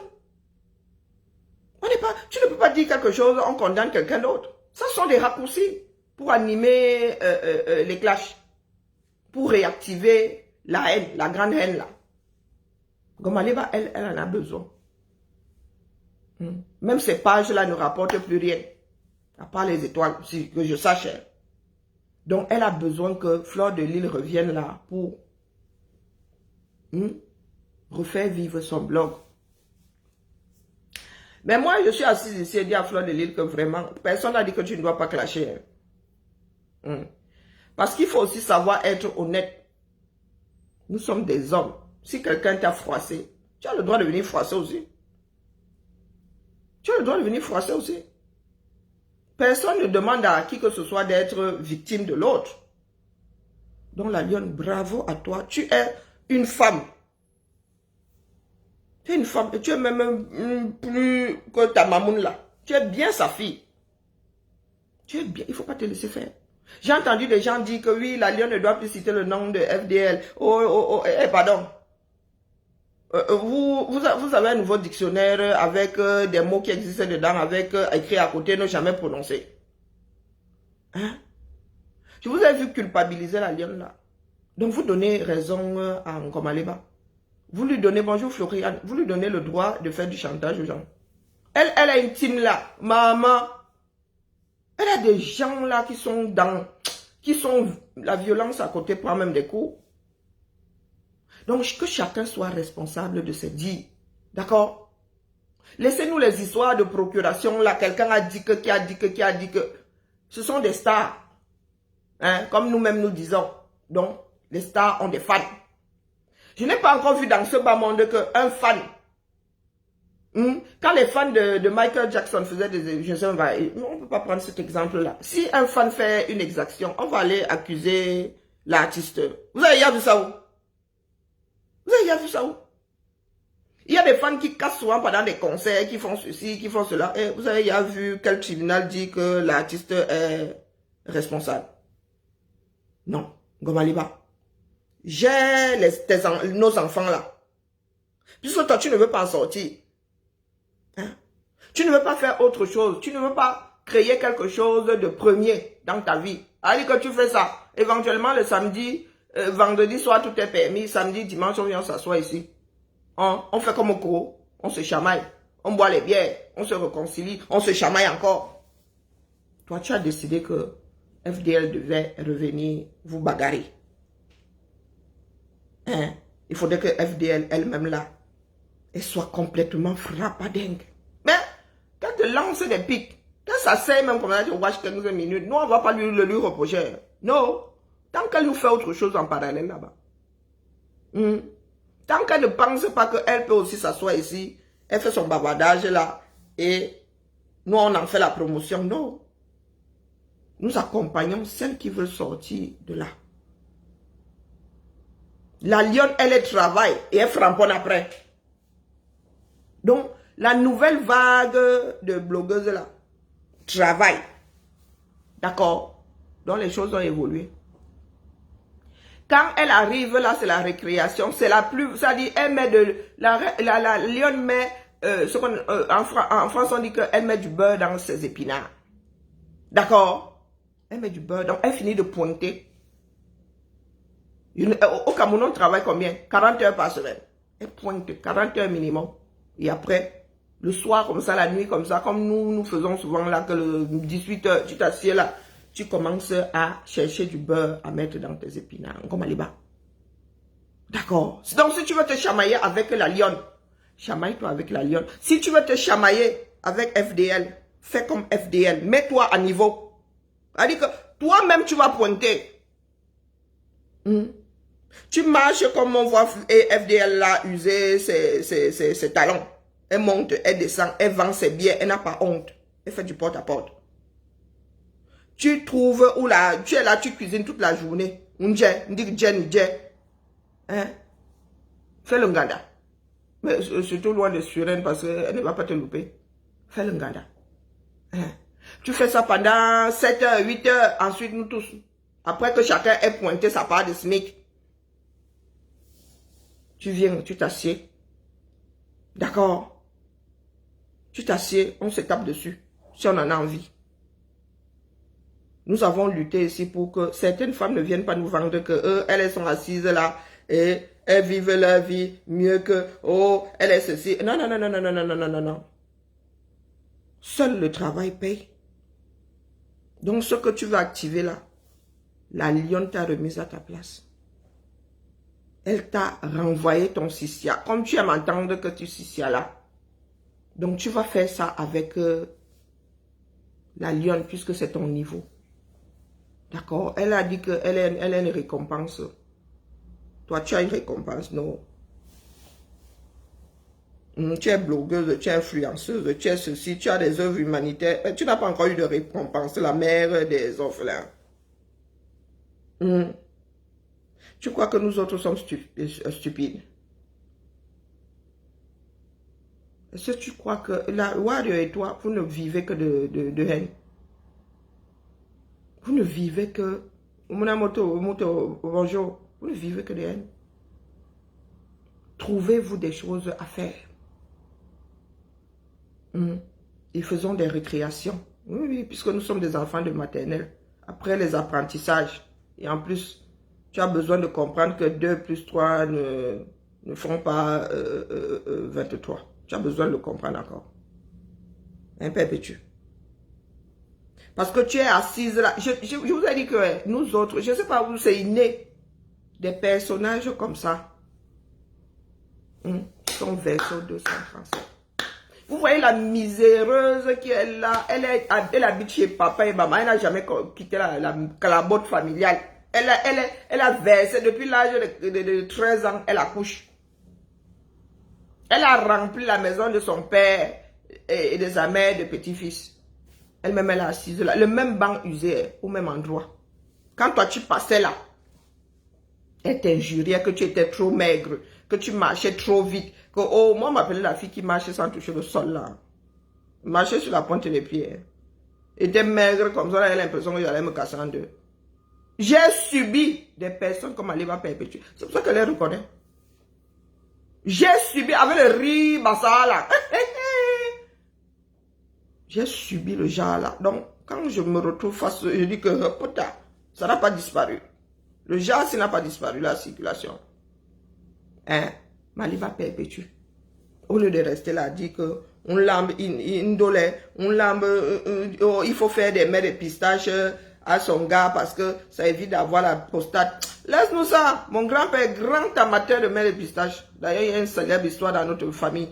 Tu ne peux pas dire quelque chose, on condamne quelqu'un d'autre. Ça sont des raccourcis pour animer les clashs. Pour réactiver la haine, la grande haine là. Gomaleba, elle en a besoin. Même ces pages-là ne rapportent plus rien. À part les étoiles, si que je sache. Donc, elle a besoin que Fleur de Lille revienne là pour refaire vivre son blog. Mais moi, je suis assise ici et dis à Fleur de Lille que vraiment, personne n'a dit que tu ne dois pas clasher. Parce qu'il faut aussi savoir être honnête. Nous sommes des hommes. Si quelqu'un t'a froissé, tu as le droit de venir froisser aussi. Tu as le droit de venir froisser aussi. Personne ne demande à qui que ce soit d'être victime de l'autre. Donc la lionne, bravo à toi. Tu es une femme. Tu es une femme. Et tu es même plus que ta mamoune là. Tu es bien sa fille. Tu es bien. Il ne faut pas te laisser faire. J'ai entendu des gens dire que oui, la lionne ne doit plus citer le nom de FDL. Pardon. Vous avez un nouveau dictionnaire avec des mots qui existent dedans, avec écrit à côté, ne jamais prononcé. Hein? Je vous ai vu culpabiliser la lionne là. Donc vous donnez raison à Ngomaleba. Vous lui donnez, bonjour Floriane, vous lui donnez le droit de faire du chantage aux gens. Elle a une team là, maman. Elle a des gens là qui sont la violence à côté, prend même des coups. Donc, que chacun soit responsable de ses dires. D'accord? Laissez-nous les histoires de procuration. Là, quelqu'un a dit que, qui a dit que. Ce sont des stars. Hein, comme nous-mêmes nous disons. Donc, les stars ont des fans. Je n'ai pas encore vu dans ce bas monde qu'un fan. Quand les fans de Michael Jackson faisaient des... Je sais, on ne peut pas prendre cet exemple-là. Si un fan fait une exaction, on va aller accuser l'artiste. Vous avez déjà vu ça où? Vous avez déjà vu ça où? Il y a des fans qui cassent souvent pendant des concerts, qui font ceci, qui font cela. Et vous avez déjà vu quel tribunal dit que l'artiste est responsable? Non. Ngomaliba. J'ai nos enfants là. Puisque toi, tu ne veux pas en sortir. Hein? Tu ne veux pas faire autre chose. Tu ne veux pas créer quelque chose de premier dans ta vie. Allez, que tu fais ça. Éventuellement, le samedi, vendredi soir, tout est permis. Samedi, dimanche, on vient s'asseoir ici. On fait comme au cours. On se chamaille. On boit les bières. On se réconcilie. On se chamaille encore. Toi, tu as décidé que FDL devait revenir vous bagarrer. Hein? Il faudrait que FDL elle-même là, elle soit complètement frappadingue. Mais quand elle lance des pics, quand ça sert même comme ça, tu watch 15 minutes, nous on ne va pas lui reprocher. Non. Tant qu'elle nous fait autre chose en parallèle là-bas. Tant qu'elle ne pense pas qu'elle peut aussi s'asseoir ici, elle fait son bavardage là, et nous on en fait la promotion. Non. Nous accompagnons celles qui veulent sortir de là. La lionne, elle travaille et elle framponne après. Donc, la nouvelle vague de blogueuses là, travaille. D'accord? Donc, les choses ont évolué. Quand elle arrive là, c'est la récréation. C'est la plus... Ça dit, elle met de... La lionne met... en France, on dit qu'elle met du beurre dans ses épinards. D'accord? Elle met du beurre. Donc, elle finit de pointer. Au Cameroun, on travaille combien? 40 heures par semaine. Elle pointe 40 heures minimum. Et après, le soir comme ça, la nuit comme ça, comme nous faisons souvent là, que le 18 heures, tu t'assieds là, tu commences à chercher du beurre à mettre dans tes épinards. Comme Aliba. D'accord. Donc, si tu veux te chamailler avec la lionne, chamaille-toi avec la lionne. Si tu veux te chamailler avec FDL, fais comme FDL. Mets-toi à niveau. C'est-à-dire que toi-même, tu vas pointer. Tu marches comme on voit FDL là user ses talons. Elle monte, elle descend, elle vend ses billets, elle n'a pas honte. Elle fait du porte-à-porte. Tu trouves où là, tu es là, tu cuisines toute la journée. Hein? Fais le nganda. Mais surtout loin de Suren parce qu'elle ne va pas te louper. Fais le nganda. Hein? Tu fais ça pendant 7 heures, 8 heures, ensuite nous tous. Après que chacun ait pointé sa part de SMIC. Tu viens, tu t'assieds. D'accord? Tu t'assieds, on se tape dessus. Si on en a envie. Nous avons lutté ici pour que certaines femmes ne viennent pas nous vendre que elles sont assises là et elles vivent leur vie mieux que, oh, elle est ceci. Non, non, non, non, non, non, non, non, non, non. Seul le travail paye. Donc ce que tu veux activer là, la lionne t'a remise à ta place. Elle t'a renvoyé ton sissia. Comme tu aimes entendre que tu sissia là. Donc tu vas faire ça avec la lionne puisque c'est ton niveau. D'accord? Elle a dit qu'elle a une récompense. Toi, tu as une récompense, non? Tu es blogueuse, tu es influenceuse, tu es ceci, tu as des œuvres humanitaires. Mais tu n'as pas encore eu de récompense, la mère des orphelins. Tu crois que nous autres sommes stupides? Est-ce que tu crois que la Warrior et toi, vous ne vivez que de haine? Vous ne vivez que... bonjour. Vous ne vivez que de haine. trouvez-vous des choses à faire. Et faisons des récréations. Oui, oui, puisque nous sommes des enfants de maternelle. Après les apprentissages. Et en plus, tu as besoin de comprendre que 2 plus 3 ne font pas 23. Tu as besoin de le comprendre encore. Un perpétue. Parce que tu es assise là. Je vous ai dit que nous autres, je ne sais pas où c'est inné. Des personnages comme ça. Son verso 237. Vous voyez la miséreuse qui est là. Elle habite chez papa et maman. Elle n'a jamais quitté la calabote familiale. Elle a versé depuis l'âge de 13 ans. Elle accouche. Elle a rempli la maison de son père et de sa mère de petit-fils. Elle-même, elle est assise là. Le même banc usé au même endroit. Quand toi, tu passais là, elle t'injuriait que tu étais trop maigre, que tu marchais trop vite. Que, oh, moi, on m'appelait la fille qui marchait sans toucher le sol là. Marchait sur la pointe des pieds. Était maigre comme ça, elle a l'impression que j'allais me casser en deux. J'ai subi des personnes comme Aliba Perpétue. C'est pour ça qu'elle les reconnaît. J'ai subi avec le riz bassa là. J'ai subi le genre là. Donc, quand je me retrouve face, je dis que putain, ça n'a pas disparu. Le genre, ça n'a pas disparu, la circulation. Hein? Maliba Perpétue. Au lieu de rester là, dit que on lambe on lambe, il faut faire des mets de pistache à son gars parce que ça évite d'avoir la prostate. Laisse-nous ça. Mon grand-père est grand amateur de mets de pistache. D'ailleurs, il y a une célèbre histoire dans notre famille.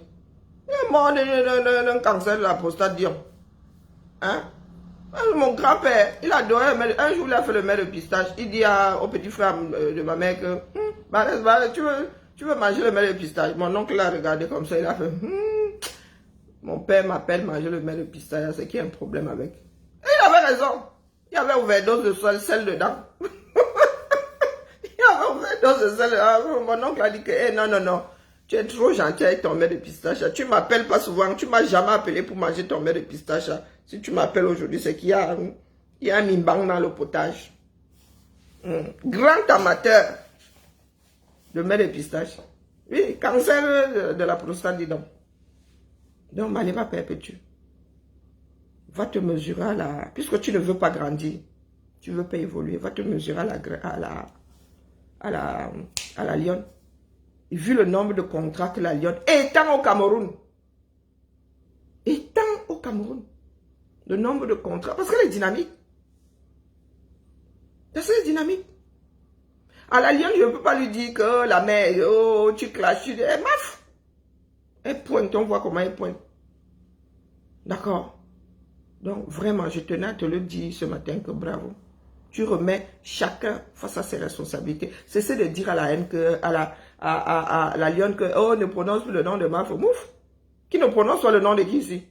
Il est mort d'un cancer de la prostate, disons. Hein? Mon grand-père, il adorait le mets. Un jour, il a fait le mets de pistache. Il dit au petit frère de ma mère que tu veux manger le mets de pistache. Mon oncle l'a regardé comme ça. Il a fait mon père m'appelle manger le mets de pistache. C'est qu'il y a un problème avec. Et il avait raison. Il y avait overdose de sel dedans. Il y avait overdose de sel dedans. Mon oncle a dit que non. Tu es trop gentil avec ton mets de pistache. Tu ne m'appelles pas souvent. Tu ne m'as jamais appelé pour manger ton mets de pistache. Si tu m'appelles aujourd'hui, c'est qu'il y a un mimbang dans le potage. Grand amateur de mets de pistache. Oui, cancer de la prostate, dis donc. Donc, Maliba Perpétue. Va te mesurer à la... Puisque tu ne veux pas grandir, tu ne veux pas évoluer, va te mesurer à la lionne. Et vu le nombre de contrats que la lionne étant au Cameroun. Le nombre de contrats. Parce qu'elle est dynamique. Parce qu'elle est dynamique. À la lionne, je ne peux pas lui dire que la mère, oh, tu clashes. Elle maf. Elle pointe, on voit comment elle pointe. D'accord. Donc, vraiment, je tenais à te le dire ce matin que bravo. Tu remets chacun face à ses responsabilités. Cessez de dire à la haine que, à la lionne que, oh, ne prononce plus le nom de Maf. Mouf. Qui ne prononce pas le nom de qui ici?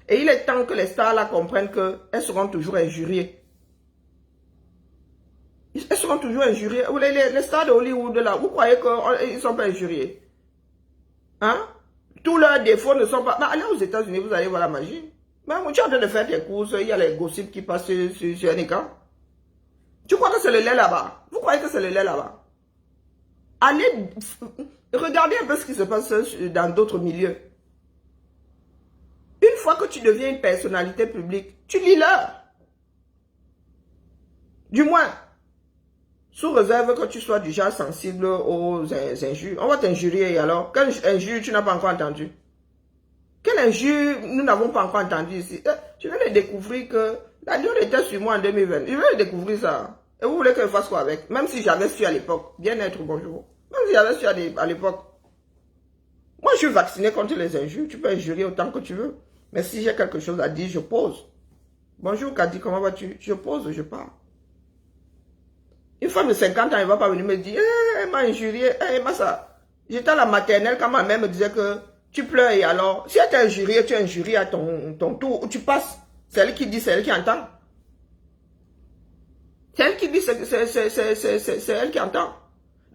Et il est temps que les stars là comprennent qu'elles seront toujours injuriées. Elles seront toujours injuriées. Les stars de Hollywood là, vous croyez qu'ils ne sont pas injuriés? Hein? Tous leurs défauts ne sont pas... Mais allez aux États-Unis, vous allez voir la magie. Mais tu es en train de faire tes courses, il y a les gossips qui passent sur un écran. Tu crois que c'est le lait là-bas? Vous croyez que c'est le lait là-bas? Allez, regardez un peu ce qui se passe dans d'autres milieux. Une fois que tu deviens une personnalité publique, tu lis l'heure. Du moins, sous réserve que tu sois du genre sensible aux injures. On va t'injurier alors. Quelle injure tu n'as pas encore entendu? Quelle injure nous n'avons pas encore entendu ici? Je viens de découvrir que la lionne était sur moi en 2020. Je viens de découvrir ça. Et vous voulez que je fasse quoi avec? Même si j'avais su à l'époque. Bien-être, bonjour. Même si j'avais su à l'époque. Moi, je suis vacciné contre les injures. Tu peux injurier autant que tu veux. Mais si j'ai quelque chose à dire, je pose. Bonjour, Kadi, comment vas-tu? Je pose, je parle. Une femme de 50 ans, elle ne va pas venir me dire, elle m'a injurié, elle m'a ça. J'étais à la maternelle quand ma mère me disait que tu pleures et alors, si elle t'a injurié, tu injuries à ton tour, où tu passes. C'est elle qui dit, c'est elle qui entend. C'est elle qui dit, c'est elle qui entend.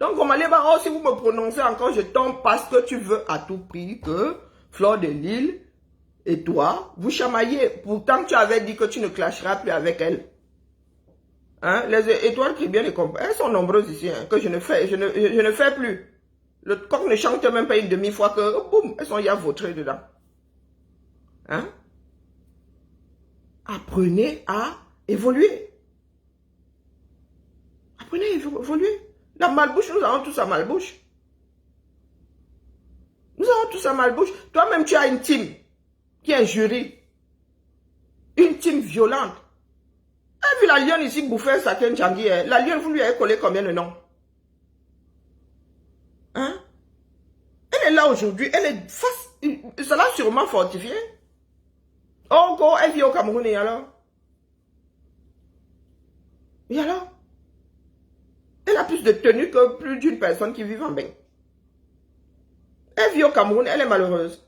Donc, on m'allait voir, oh, si vous me prononcez encore, je tombe parce que tu veux à tout prix que Fleur de Lille et toi, vous chamaillez. Pourtant, tu avais dit que tu ne clasheras plus avec elle. Hein? Les étoiles qui bien les comprennent. Elles sont nombreuses ici, hein, que je ne fais plus. Le coq ne chante même pas une demi-fois que, boum, elles sont y vautrées dedans. Hein? Apprenez à évoluer. Apprenez à évoluer. La malbouche, nous avons tous à malbouche. Nous avons tous à malbouche. Toi-même, tu as une team qui est injurie. Une team violente. Elle a vu la lionne ici bouffer un saké Djangui. La lionne, vous lui avez collé combien de noms? Hein? Elle est là aujourd'hui. Elle est face. Ça l'a sûrement fortifié. Oh, elle vit au Cameroun et alors? Et alors? Elle a plus de tenue que plus d'une personne qui vit en bain. Elle vit au Cameroun, elle est malheureuse.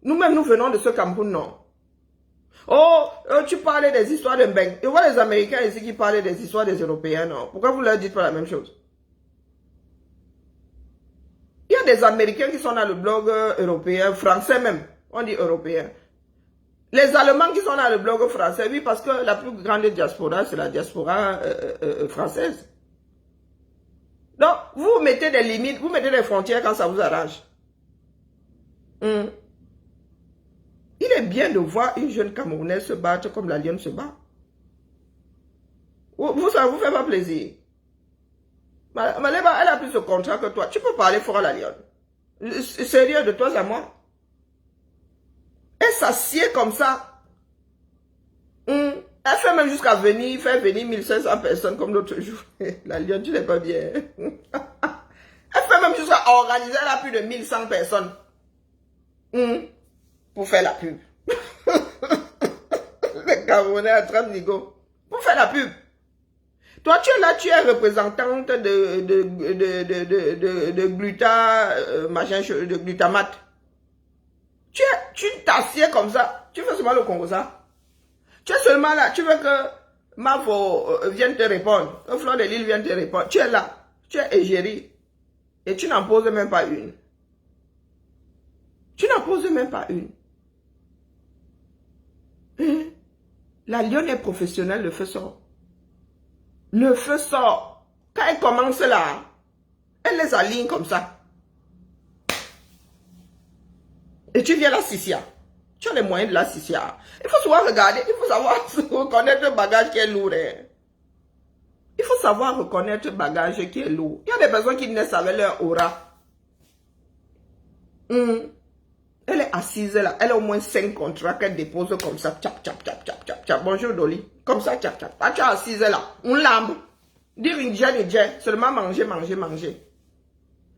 Nous-mêmes, nous venons de ce Cameroun, non. Oh, tu parlais des histoires de bain. Et voilà les Américains ici qui parlaient des histoires des Européens, non. Pourquoi vous leur dites pas la même chose? Il y a des Américains qui sont dans le blog européen, français même. On dit européen. Les Allemands qui sont dans le blog français, oui, parce que la plus grande diaspora, c'est la diaspora française. Donc, vous mettez des limites, vous mettez des frontières quand ça vous arrange. Il est bien de voir une jeune Camerounaise se battre comme la lionne se bat. Ça vous fait pas plaisir. Maleba, elle a plus de contrat que toi. Tu peux parler fort à la lionne. Sérieux, de toi à moi. Elle s'assied comme ça. Elle fait même jusqu'à venir, faire venir 1500 personnes comme l'autre jour. La lionne, tu n'es pas bien. Elle fait même jusqu'à organiser, elle a plus de 1100 personnes. Pour faire la pub. Les Camerounais à 30 nigo. Pour faire la pub. Toi, tu es là, tu es représentante de glutamate. Tu t'assieds comme ça. Tu fais seulement le Congo ça. Tu es seulement là. Tu veux que Mavo vienne te répondre. Que Fleur de Lille vienne te répondre. Tu es là. Tu es égérie. Et tu n'en poses même pas une. Tu n'en poses même pas une. La lionne est professionnelle, le feu sort. Le feu sort. Quand elle commence là, elle les aligne comme ça. Et tu viens la Sissia. Tu as les moyens de la Sissia. Il faut savoir regarder, il faut savoir reconnaître le bagage qui est lourd. Il faut savoir reconnaître le bagage qui est lourd. Il y a des personnes qui naissent avec leur aura. Elle est assise là. Elle a au moins 5 contrats qu'elle dépose comme ça. Tchap, tchap, tchap, tchap, tchap, tchap. Bonjour Dolly. Comme ça, tchap, tchap. Ah, tu es assise là. On lambe. Dire une gêne, seulement manger, manger, manger.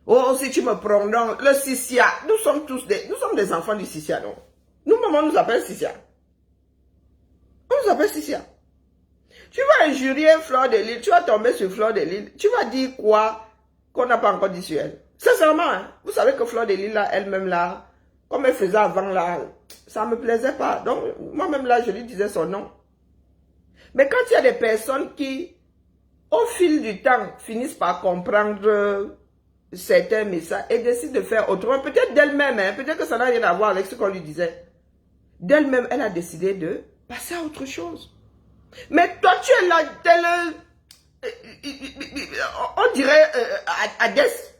Oh, si tu me prends, donc, le Sissia. Nous sommes des enfants du Sissia, non? Nous, maman nous appelle Sissia. On nous appelle Sissia. Tu vas injurier Fleur de Lille. Tu vas tomber sur Fleur de Lille. Tu vas dire quoi qu'on n'a pas encore dit sur elle. Sincèrement, hein, vous savez que Fleur de Lille, là, elle-même, là, comme elle faisait avant, là, ça ne me plaisait pas. Donc, moi-même, là, je lui disais son nom. Mais quand il y a des personnes qui, au fil du temps, finissent par comprendre certains messages et décident de faire autrement, peut-être d'elle-même, hein, peut-être que ça n'a rien à voir avec ce qu'on lui disait. D'elle-même, elle a décidé de passer à autre chose. Mais toi, tu es là, on dirait Hadès.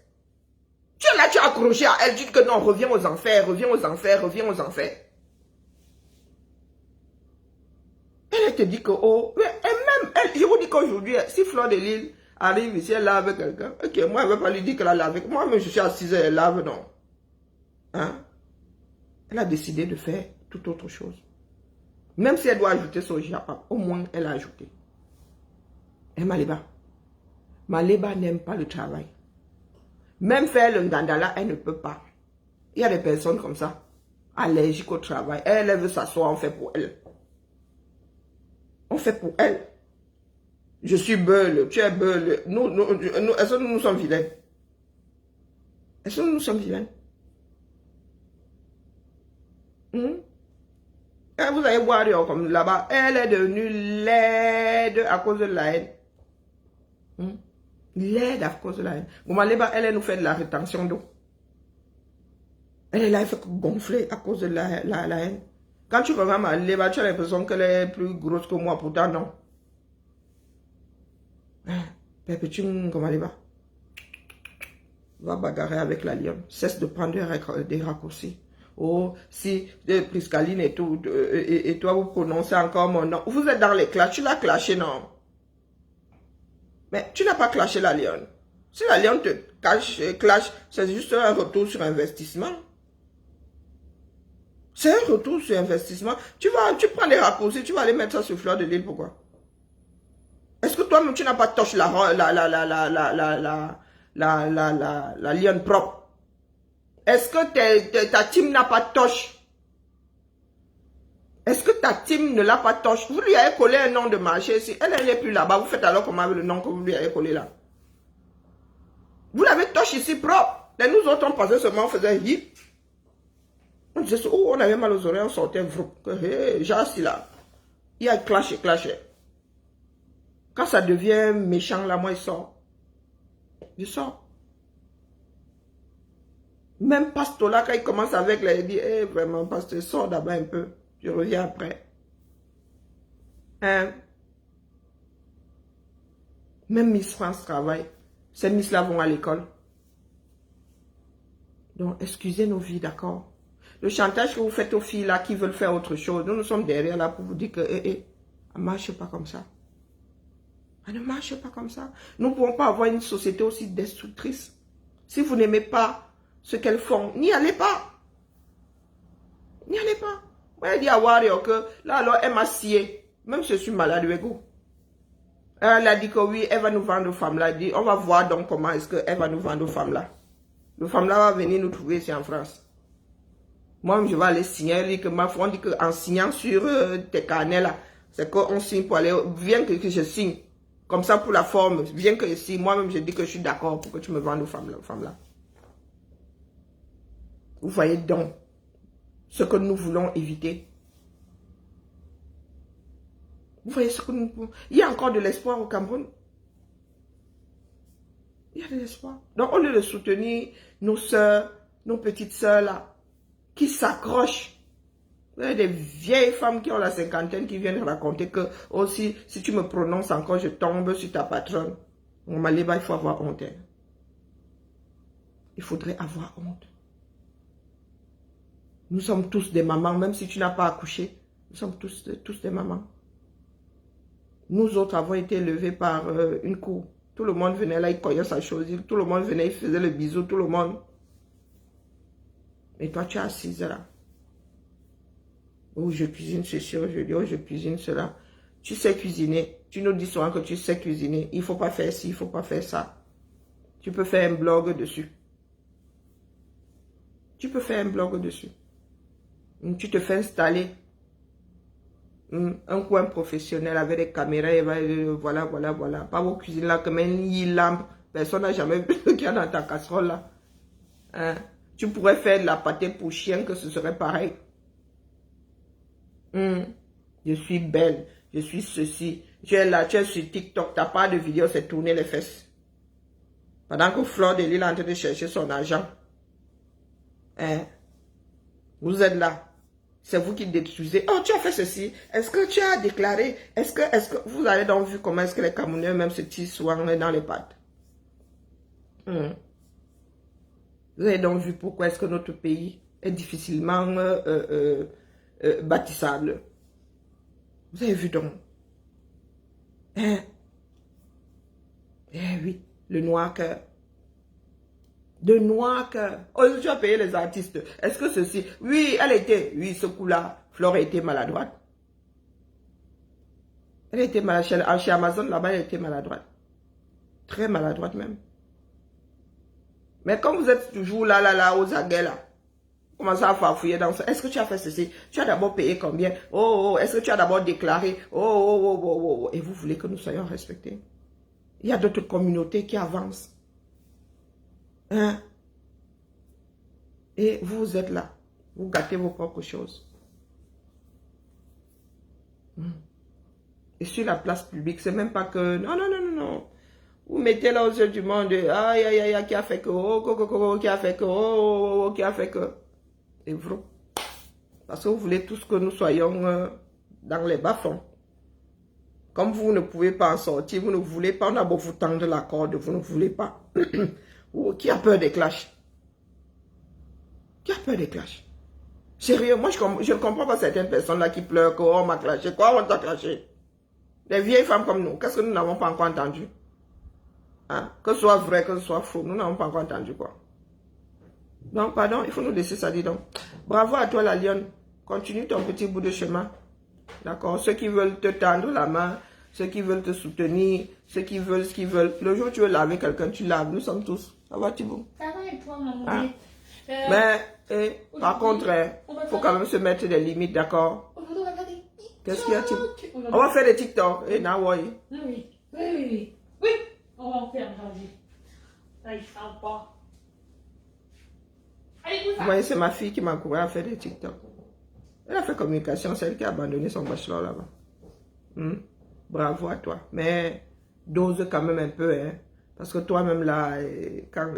Tu es là, tu es accroché à elle, tu dis que non, reviens aux enfers, reviens aux enfers, reviens aux enfers. Elle te dit que, oh, mais elle-même, je vous dis qu'aujourd'hui, si Fleur de Lille arrive ici, elle lave avec quelqu'un, ok, moi, elle ne va pas lui dire qu'elle a lavé. Moi-même, je suis assise, elle lave, non. Hein? Elle a décidé de faire toute autre chose. Même si elle doit ajouter son japa, au moins, elle a ajouté. Et Maleba. Maleba n'aime pas le travail. Même faire le ngandala, elle ne peut pas. Il y a des personnes comme ça, allergiques au travail. Elle veut s'asseoir, on fait pour elle. On fait pour elle. Je suis beule, tu es beule. Est-ce que nous sommes vilains? Est-ce que nous sommes vilains? Et vous allez voir comme là-bas, elle est devenue laide à cause de la haine. Laide à cause de la haine. Elle nous fait de la rétention d'eau. Elle est là, elle fait gonfler à cause de la haine. Quand tu regardes Maleba, tu as l'impression qu'elle est plus grosse que moi, pourtant non. Pépétune comme Maleba. Va bagarrer avec la lionne. Cesse de prendre des raccourcis. Oh, si Priscaline et tout, et toi vous prononcez encore mon nom. Vous êtes dans les clashs. Tu l'as clashé, non? Mais tu n'as pas clashé la lionne. Si la lionne te clash, c'est juste un retour sur investissement. C'est un retour sur investissement. Tu prends des raccourcis, tu vas aller mettre ça sur Fleur de Lys, pourquoi? Est-ce que toi-même tu n'as pas touché la lionne propre? Est-ce que ta team n'a pas touché? Est-ce que ta team ne l'a pas touché? Vous lui avez collé un nom de marché ici. Elle n'est plus là-bas. Vous faites alors comment avec le nom que vous lui avez collé là? Vous l'avez touché ici propre. Et nous autres, on passait seulement, on faisait hip. On disait, oh, on avait mal aux oreilles, on sortait, hey, j'ai assis là. Il y a clash. Quand ça devient méchant, là, moi, il sort. Je sors. Même Pasteur là, quand il commence avec, là, il dit, hey, vraiment, Pasteur, sors d'abord un peu. Je reviens après. Hein? Même Miss France travaille. Ces Miss-là vont à l'école. Donc, excusez nos vies, d'accord? Le chantage que vous faites aux filles là qui veulent faire autre chose, nous sommes derrière là pour vous dire que elle ne marche pas comme ça. Elle ne marche pas comme ça. Nous ne pouvons pas avoir une société aussi destructrice. Si vous n'aimez pas ce qu'elles font, n'y allez pas. N'y allez pas. Moi, elle dit à Wario que là, alors, elle m'a scié. Même si je suis malade, elle a dit que oui, elle va nous vendre aux femmes là. Elle dit, on va voir donc comment est-ce qu'elle va nous vendre aux femmes là. Le femme là va venir nous trouver ici en France. Moi, je vais aller signer. Elle dit que ma foi, on dit qu'en signant sur tes carnets là, c'est qu'on signe pour aller. Viens que je signe. Comme ça pour la forme. Viens que je signe. Moi-même, je dis que je suis d'accord pour que tu me vendes aux femmes là. Vous voyez donc ce que nous voulons éviter. Vous voyez ce que nous voulons. Il y a encore de l'espoir au Cameroun. Il y a de l'espoir. Donc, au lieu de soutenir nos soeurs, nos petites soeurs là, qui s'accrochent. Vous avez des vieilles femmes qui ont la cinquantaine qui viennent raconter que aussi, si tu me prononces encore, je tombe sur ta patronne. Mon Maléba, il faut avoir honte. Il faudrait avoir honte. Nous sommes tous des mamans, même si tu n'as pas accouché. Nous sommes tous des mamans. Nous autres avons été élevés par une cour. Tout le monde venait là, il cognait sa chose. Tout le monde venait, il faisait le bisou, tout le monde. Et toi, tu es assise là. Oh, je cuisine ceci, je dis, oh, je cuisine cela. Tu sais cuisiner. Tu nous dis souvent que tu sais cuisiner. Il ne faut pas faire ci, il ne faut pas faire ça. Tu peux faire un blog dessus. Tu peux faire un blog dessus. Tu te fais installer un coin professionnel avec des caméras. Et voilà. Pas vos cuisines là, comme une lampe. Personne n'a jamais vu ce qu'il y a dans ta casserole là. Hein? Tu pourrais faire de la pâtée pour chien, que ce serait pareil. Je suis belle, je suis ceci. Tu es là, tu es sur TikTok, tu n'as pas de vidéo, c'est tourner les fesses. Pendant que Fleur de Lys est en train de chercher son argent. Hein? Vous êtes là. C'est vous qui détruisez. Oh, tu as fait ceci. Est-ce que tu as déclaré? Est-ce que vous avez donc vu comment est-ce que les Camerounais même se tirent souvent dans les pattes? Vous avez donc vu pourquoi est-ce que notre pays est difficilement bâtissable. Vous avez vu donc. Hein? Eh oui, le noir cœur. De noir cœur. Oh, tu as payé les artistes. Est-ce que ceci... Oui, oui, ce coup-là, Fleur a été maladroite. Elle était maladroite. Chez Amazon, là-bas, elle était maladroite. Très maladroite même. Mais comme vous êtes toujours là, aux aguets là, vous commencez à farfouiller dans ça. Est-ce que tu as fait ceci? Tu as d'abord payé combien? Oh, est-ce que tu as d'abord déclaré? Oh. Et vous voulez que nous soyons respectés? Il y a d'autres communautés qui avancent. Hein? Et vous êtes là. Vous gâtez vos propres choses. Et sur la place publique, c'est même pas que... Non. Vous mettez là aux yeux du monde, aïe, qui a fait que, qui a fait que, qui a fait que. Et vous. Parce que vous voulez tous que nous soyons dans les bas-fonds. Comme vous ne pouvez pas en sortir, vous ne voulez pas, on a beau vous tendre la corde, vous ne voulez pas. Vous Ou qui a peur des clashs? Qui a peur des clashs? Sérieux, moi je ne comprends pas certaines personnes là qui pleurent que on m'a clashé. Quoi, on t'a clashé? Les vieilles femmes comme nous, qu'est-ce que nous n'avons pas encore entendu? Hein? Que ce soit vrai, que ce soit faux, nous n'avons pas encore entendu quoi. Donc, pardon, il faut nous laisser ça, dis donc. Bravo à toi la lionne. Continue ton petit bout de chemin. D'accord? Ceux qui veulent te tendre la main, ceux qui veulent te soutenir, ceux qui veulent ce qu'ils veulent. Le jour où tu veux laver quelqu'un, tu laves. Nous sommes tous. Ça va, Thibaut? Ça va et toi, maman? Hein? Mais, par contre, il faut quand même se mettre des limites, d'accord? Qu'est-ce qu'il y a, Thibaut? On va faire des TikTok. Et Nawaï. Oui, on va en faire aujourd'hui. Là, il ne pas. Allez, Vous voyez, c'est ma fille qui m'a encouragé à faire des TikTok. Elle a fait communication, c'est elle qui a abandonné son bachelor là-bas. Bravo à toi. Mais dose quand même un peu, hein. Parce que toi-même là, quand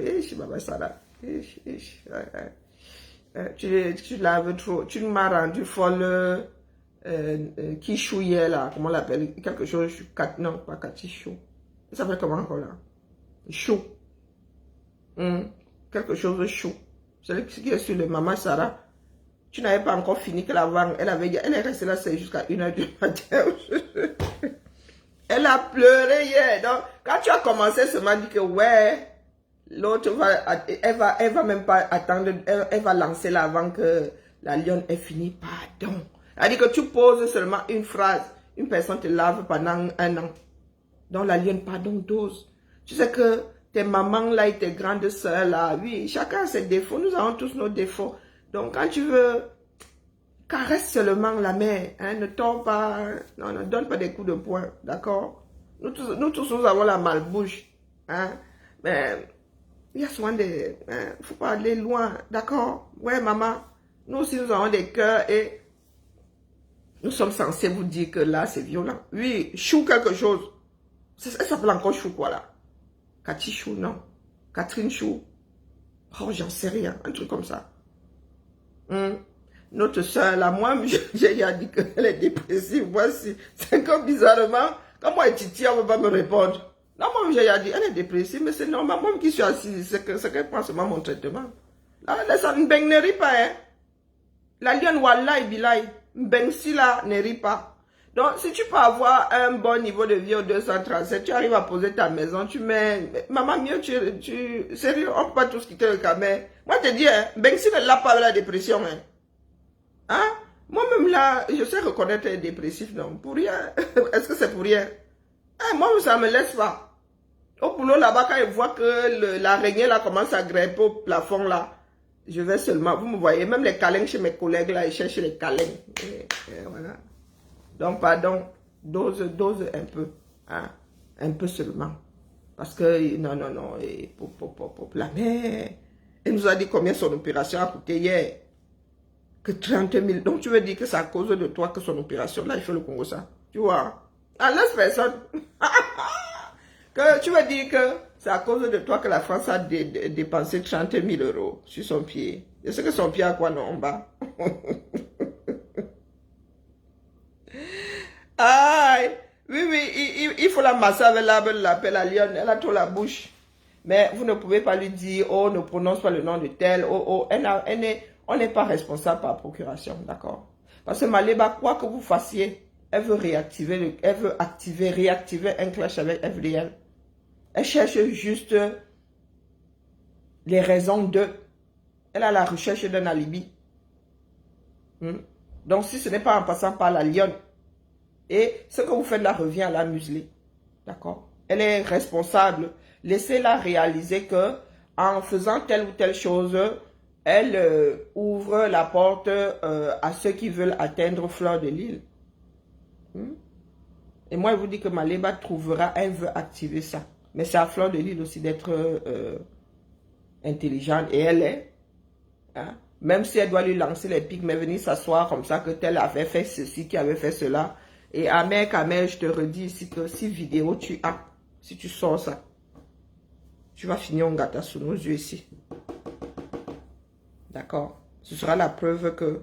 tu laves trop, tu m'as rendu folle, qui chouillait là, comment on l'appelle, quelque chose, non, pas Katichou. Ça s'appelle comment encore là? Chou. Quelque chose de chou. C'est qui est sur le maman Sarah. Tu n'avais pas encore fini que la vente. Elle est restée là jusqu'à 1h du matin. Elle a pleuré hier. Donc, quand tu as commencé, elle m'a dit que ouais, l'autre elle va même pas attendre, elle va lancer là avant que la lionne ait fini. Pardon. Elle dit que tu poses seulement une phrase. Une personne te lave pendant 1 an. Donc la lionne, pardon, dose. Tu sais que tes mamans là et tes grandes soeurs là, oui, chacun a ses défauts. Nous avons tous nos défauts. Donc quand tu veux, caresse seulement la mère. Hein, ne tombe pas, non, ne donne pas des coups de poing. D'accord? Nous tous, nous avons la malbouche. Hein? Mais il y a souvent des... Il ne faut pas aller loin. D'accord? Ouais, maman. Nous aussi, nous avons des cœurs et nous sommes censés vous dire que là, c'est violent. Oui, chou quelque chose. Elle s'appelle encore chou quoi là? Cathy Chou, non. Catherine Chou. Oh, j'en sais rien. Un truc comme ça. Notre soeur là, moi, j'ai dit qu'elle est dépressive. Voici. C'est comme bizarrement, quand moi et Titi, on ne va pas me répondre. Non, moi, j'ai dit, elle est dépressive, mais c'est normal. Moi qui suis assise, c'est qu'elle prend seulement mon traitement. Là, ça ne rit pas, hein. La lionne, wallah et bilay. Si là, ne rit pas. Donc, si tu peux avoir un bon niveau de vie au 237, tu arrives à poser ta maison, tu mets... Maman, mieux, sérieux, on ne peut pas tous quitter le caméra. Moi, je te dis, hein, si ne l'a pas avec la dépression, hein. Hein? Moi-même, là, je sais reconnaître les dépressifs, non? Pour rien. Est-ce que c'est pour rien? Hein, moi, ça ne me laisse pas. Au boulot, là-bas, quand ils voient que l'araignée, là, commence à grimper au plafond, là, je vais seulement... Vous me voyez, même les câlins chez mes collègues, là, ils cherchent les câlins. Et voilà. Donc, pardon, dose un peu, hein, un peu seulement. Parce que, non, et la mère, elle nous a dit combien son opération a coûté hier. Que 30 000. Donc, tu veux dire que c'est à cause de toi que son opération, là, il fait le Congo, ça. Tu vois? Ah, laisse personne. Que tu veux dire que c'est à cause de toi que la France a dépensé 30 000 € sur son pied. Je sais que son pied a quoi, non, en bas? Aïe, oui, il faut la masser avec la lionne, elle a trop la bouche. Mais vous ne pouvez pas lui dire, oh, ne prononce pas le nom de tel, oh, on n'est pas responsable par procuration, d'accord? Parce que Maléba, quoi que vous fassiez, elle veut réactiver un clash avec FDL. Elle cherche juste les raisons de. Elle a la recherche d'un alibi. Donc, si ce n'est pas en passant par la lionne, et ce que vous faites là revient à la museler. D'accord? Elle est responsable. Laissez-la réaliser que en faisant telle ou telle chose, elle ouvre la porte à ceux qui veulent atteindre Fleur de Lys. Et moi, je vous dis que Maléba trouvera, elle veut activer ça. Mais c'est à Fleur de Lys aussi d'être intelligente. Et elle est. Hein? Même si elle doit lui lancer les pics, mais venir s'asseoir comme ça, que tel avait fait ceci, qui avait fait cela. Et Amère, je te redis ici que si vidéo tu as, si tu sors ça, tu vas finir en gâteau sous nos yeux ici. D'accord? Ce sera la preuve que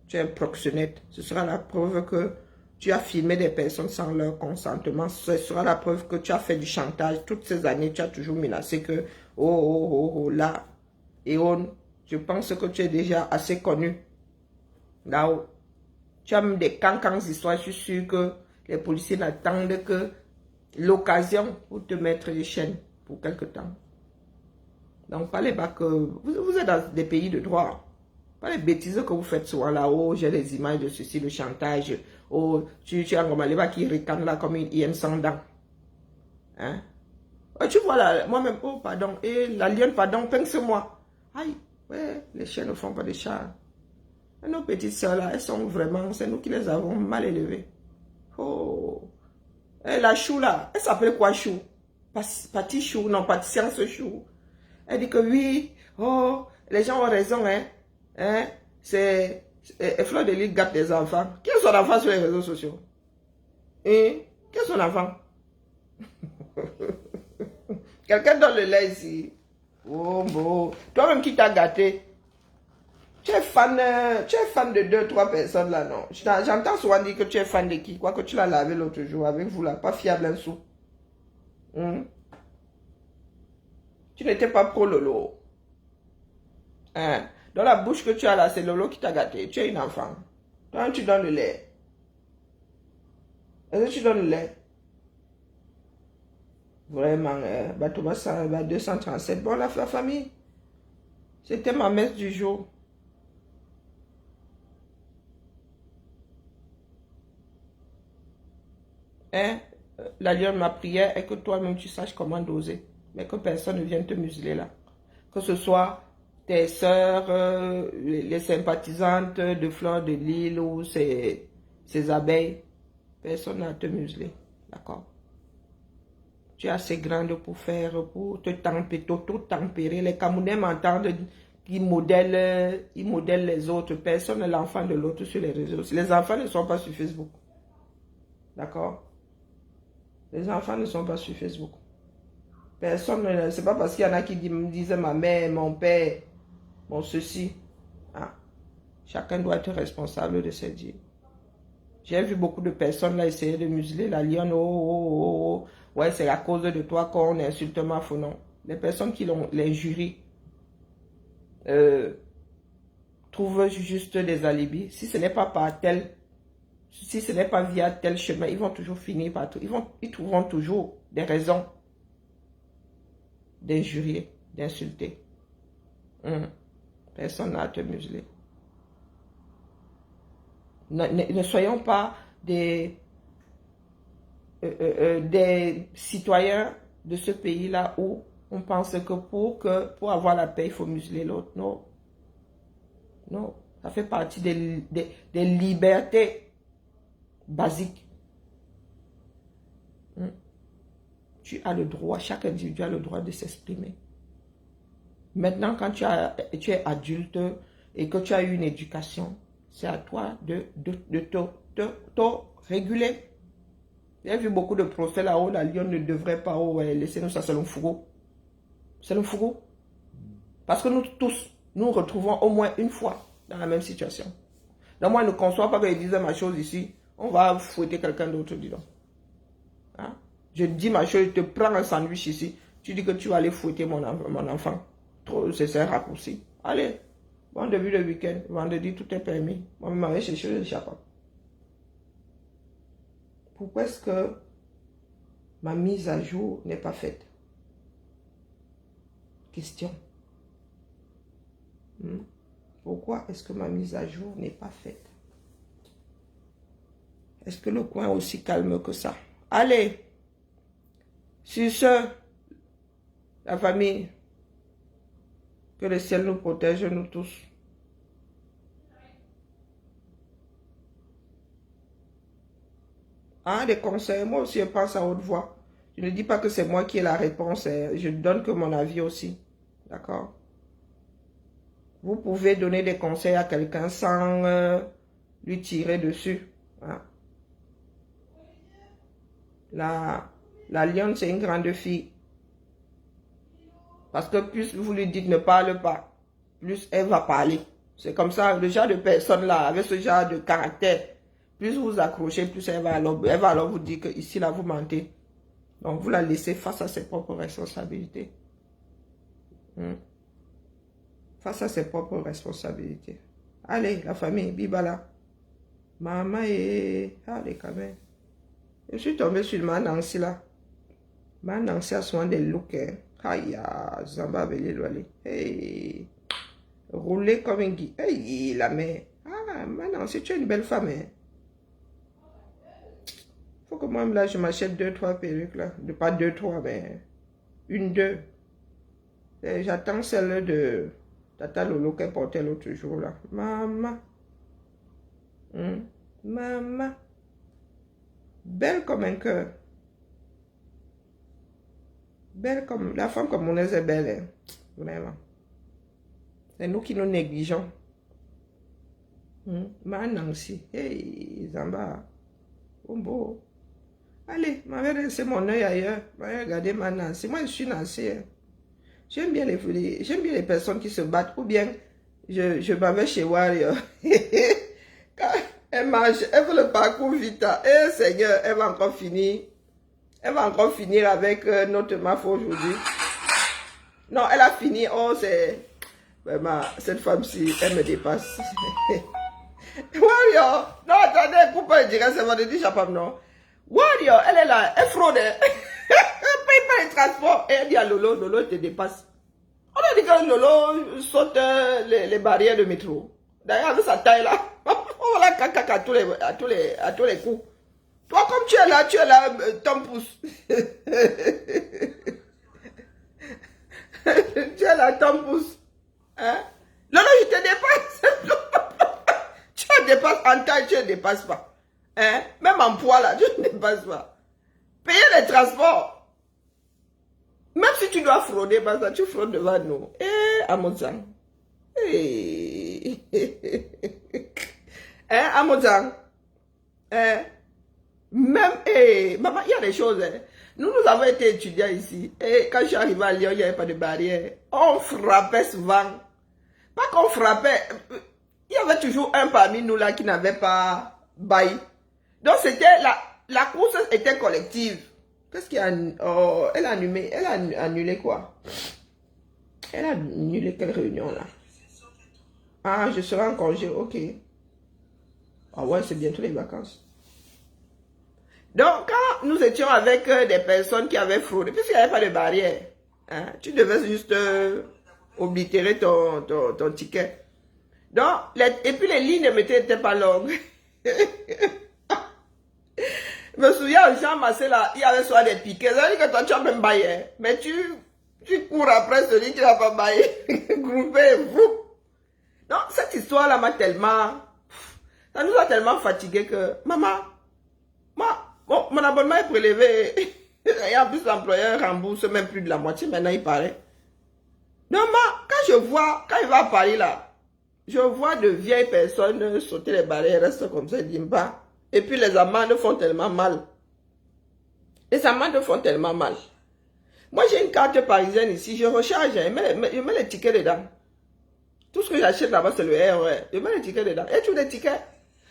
tu es un proxénète. Ce sera la preuve que tu as filmé des personnes sans leur consentement. Ce sera la preuve que tu as fait du chantage. Toutes ces années, tu as toujours menacé que là. Et je pense que tu es déjà assez connu. Là-haut. Tu as même des cancans histoires. Je suis sûr que les policiers n'attendent que l'occasion pour te mettre les chaînes pour quelque temps. Donc, parlez pas que... Vous êtes dans des pays de droit. Pas les bêtises que vous faites souvent là-haut. J'ai les images de ceci, le chantage. Oh, tu as un Gomaleba qui ricane là comme une hyène sans dents. Hein? Oh, tu vois là, moi-même, oh, pardon. Et la lionne, pardon, pince-moi. Aïe, ouais, les chiens ne font pas de chats. Et nos petites soeurs là, elles sont vraiment... C'est nous qui les avons mal élevées. Oh. Et la chou là, elle s'appelle quoi chou? Pati chou, non, patience chou. Elle dit que oui, oh, les gens ont raison, hein, c'est Fleur de Lys gâte des enfants. Qui est son enfant sur les réseaux sociaux? Qui est son enfant? Quelqu'un donne le lait ici. Oh, bon. Toi-même qui t'as gâté. Tu es fan de 2-3 personnes là, non? J'entends souvent dire que tu es fan de qui? Quoi que tu l'as lavé l'autre jour avec vous là, pas fiable un sou. Tu n'étais pas pro Lolo. Hein? Dans la bouche que tu as là, c'est Lolo qui t'a gâté. Tu es une enfant. Toi, tu donnes le lait. Est-ce que tu donnes le lait? Vraiment, Thomas 237. Bon, la famille. C'était ma messe du jour. Hein? La lionne, ma prière est que toi-même tu saches comment doser. Mais que personne ne vienne te museler là. Que ce soit tes sœurs, les sympathisantes de Fleur de Lys ou ces abeilles. Personne n'a à te museler. D'accord? Tu es assez grande pour te tempérer. Les Camerounais m'entendent, ils modèlent les autres. Personne n'est l'enfant de l'autre sur les réseaux. Les enfants ne sont pas sur Facebook. D'accord? Les enfants ne sont pas sur Facebook. Personne, c'est pas parce qu'il y en a qui me disaient ma mère, mon père, mon ceci. Ah. Chacun doit être responsable de ses dires. J'ai vu beaucoup de personnes là essayer de museler la lionne. Oh. Ouais, c'est à cause de toi qu'on insulte ma faux nom. Les personnes qui l'ont l'injurie trouvent juste des alibis. Si ce n'est pas par tel, si ce n'est pas via tel chemin, ils vont toujours finir par tout. Ils trouveront toujours des raisons d'injurier, d'insulter. Personne n'a à te museler. Ne soyons pas des citoyens de ce pays-là où on pense que pour avoir la paix, il faut museler l'autre. Non. Non. Ça fait partie des libertés basiques. Tu as le droit, chaque individu a le droit de s'exprimer. Maintenant, quand tu es adulte et que tu as eu une éducation, c'est à toi de réguler. J'ai vu beaucoup de procès là-haut, la lionne ne devrait pas laisser-nous ça, c'est le fourreau. C'est le fourreau. Parce que nous tous, nous retrouvons au moins une fois dans la même situation. Donc moi, je ne conçois pas que je disais ma chose ici, on va fouetter quelqu'un d'autre, dis donc. Hein? Je dis ma chose, je te prends un sandwich ici, tu dis que tu vas aller fouetter mon enfant. C'est un raccourci. Allez, bon début de week-end, vendredi, tout est permis. Moi, je m'avais cherché le chapeau. Pourquoi est-ce que ma mise à jour n'est pas faite? Question. Pourquoi est-ce que ma mise à jour n'est pas faite? Est-ce que le coin est aussi calme que ça? Allez, sur ce, la famille, que le ciel nous protège, nous tous. Ah, des conseils, moi aussi je pense à haute voix. Je ne dis pas que c'est moi qui ai la réponse, je donne que mon avis aussi. D'accord? Vous pouvez donner des conseils à quelqu'un sans lui tirer dessus. Hein? La lionne, c'est une grande fille. Parce que plus vous lui dites ne parle pas, plus elle va parler. C'est comme ça, le genre de personne là, avec ce genre de caractère, plus vous accrochez, plus elle va alors vous dire que ici là vous mentez. Donc vous la laissez face à ses propres responsabilités. Face à ses propres responsabilités. Allez, la famille, Bibala. Maman et... Allez, quand même. Je suis tombé sur ma Nancy là. Ma Nancy a souvent des looks. Aïe, Zamba Belé. Hey. Rouler comme un guide. Hey, la mère. Ah, ma Nancy, tu es une belle femme. Hein. Faut que moi, là, je m'achète 2-3 perruques là. Pas 2-3, mais 1-2. J'attends celle de Tata Lolo qu'elle portait l'autre jour là. Maman. Maman. Belle comme un cœur. Belle comme... La femme comme on est belle. Hein. Vraiment. C'est nous qui nous négligeons. Ma Nancy. Hey, Zamba. Bon. Allez, m'avais laissé mon œil ailleurs. M'avais regardé ma Nancy. Moi, je suis Nancy. Hein. J'aime bien les personnes qui se battent. Ou bien, je m'avais chez Warrior. Quand elle mange, elle fait le parcours vita. Eh Seigneur, elle va encore finir. Elle va encore finir avec notre mafia aujourd'hui. Non, elle a fini. Oh, c'est... Vraiment, cette femme-ci, elle me dépasse. Warrior. Non, attendez, pourquoi elle dirait c'est vendredi, Chapam, non? Warrior, elle est là, elle fraude. Elle paye pas les transports. Et elle dit à Lolo, Lolo te dépasse. On a dit que Lolo saute les barrières de métro. D'ailleurs, avec sa taille là, on va la caca à tous les coups. Toi, comme tu es là, ton pouce. Tu es là, ton pouce. Hein? Lolo, je te dépasse. Tu te dépasses en taille, tu ne dépasses pas. Hein? Même en poids là, tu ne dépasses pas. Payer les transports. Même si tu dois frauder, ça, tu fraudes devant nous. Amozang. Amozang. Même, maman, il y a des choses. Hein. Nous avons été étudiants ici. Et quand je suis arrivé à Lyon, il n'y avait pas de barrière. On frappait souvent. Pas qu'on frappait. Il y avait toujours un parmi nous là qui n'avait pas bail. Donc c'était la course était collective. Qu'est-ce qu'il y a? Oh, elle a annulé quoi? Elle a annulé quelle réunion là? Ah, je serai en congé, ok. Ah ouais, c'est bientôt les vacances. Donc, quand nous étions avec des personnes qui avaient fraudé, puisqu'il n'y avait pas de barrière, hein, tu devais juste oblitérer ton ticket. Donc, et puis les lignes n'étaient pas longues. Je me souviens, Jean Massé là, il y avait soit des piquets. Ça veut dire que toi, tu as même baillé. Mais tu cours après celui qui n'a pas baillé. Groupé, vous. Donc, cette histoire-là m'a tellement... Ça nous a tellement fatigué que... Maman, mon abonnement est prélevé. Et en plus, l'employeur rembourse même plus de la moitié. Maintenant, il paraît. Donc, quand il va à Paris là, je vois de vieilles personnes sauter les barrières, restent comme ça, dimba. Et puis les amendes font tellement mal. Les amendes font tellement mal. Moi, j'ai une carte parisienne ici, je recharge, je mets les tickets dedans. Tout ce que j'achète là-bas, c'est le RER. Je mets les tickets dedans. Et tous les tickets.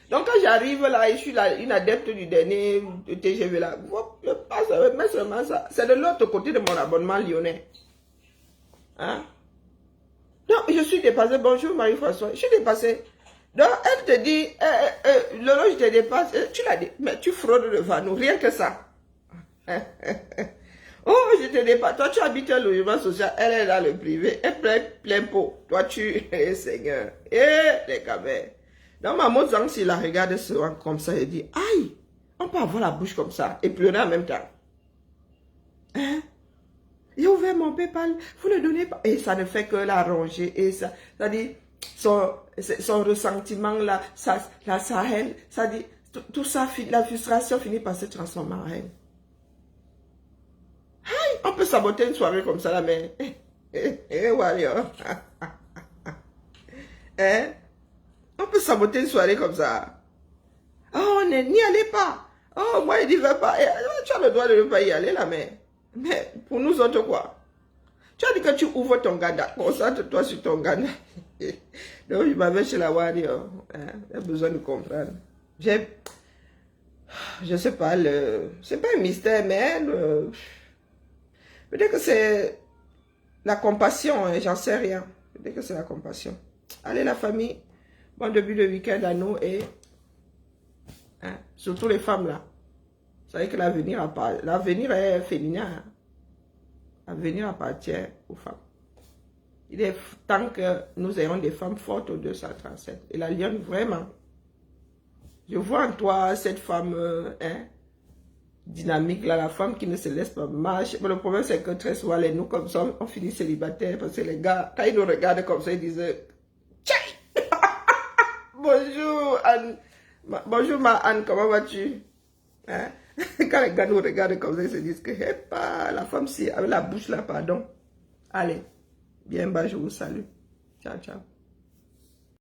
Donc, quand j'arrive là, et je suis là, une adepte du dernier TGV là, je passe, je mets seulement ça. C'est de l'autre côté de mon abonnement lyonnais. Hein? Donc, je suis dépassée. Bonjour Marie-François. Je suis dépassée. Donc, elle te dit, Lolo, je te dépasse. Tu l'as dit, mais tu fraudes devant nous, rien que ça. Oh, je te dépasse. Toi, tu habites un logement social, elle est dans le privé, elle plein pot. Toi, tu es Seigneur. Les gamins. Donc, maman Zang, s'il la regarde souvent comme ça, elle dit, aïe, on peut avoir la bouche comme ça et pleurer en même temps. Hein? J'ai ouvert mon PayPal, vous ne donnez pas. Et ça ne fait que la ronger. Et ça dit, son ressentiment là, sa haine, ça dit, tout ça, la frustration finit par se transformer en haine. Aïe, on peut saboter une soirée comme ça là, mais... Warrior. Hein? On peut saboter une soirée comme ça. Oh, n'y allez pas. Oh, moi, il n'y va pas. Tu as le droit de ne pas y aller là, mais pour nous autres, quoi? Tu as dit que tu ouvres ton ganda. Concentre-toi sur ton ganda. Donc, je m'avais chez la Warrior. J'ai besoin de comprendre. Je sais pas, c'est pas un mystère, mais peut-être que c'est La compassion, hein, j'en sais rien. Dès que c'est la compassion. Allez la famille, bon début de week-end à nous et hein, surtout les femmes là. Vous savez que l'avenir est féminin. Hein. L'avenir appartient aux femmes. Il est temps que nous ayons des femmes fortes au 237. Et la lionne, vraiment. Je vois en toi cette femme hein, dynamique, là, la femme qui ne se laisse pas marcher. Mais le problème, c'est que très souvent, les nous, comme ça, on finit célibataire parce que les gars, quand ils nous regardent comme ça, ils disent Tchai! Bonjour, Anne. Bonjour, ma Anne, comment vas-tu? Hein? Quand les gars nous regardent comme ça, ils se disent que la femme, si, avec la bouche là, pardon. Allez, bien bas, je vous salue. Ciao, ciao.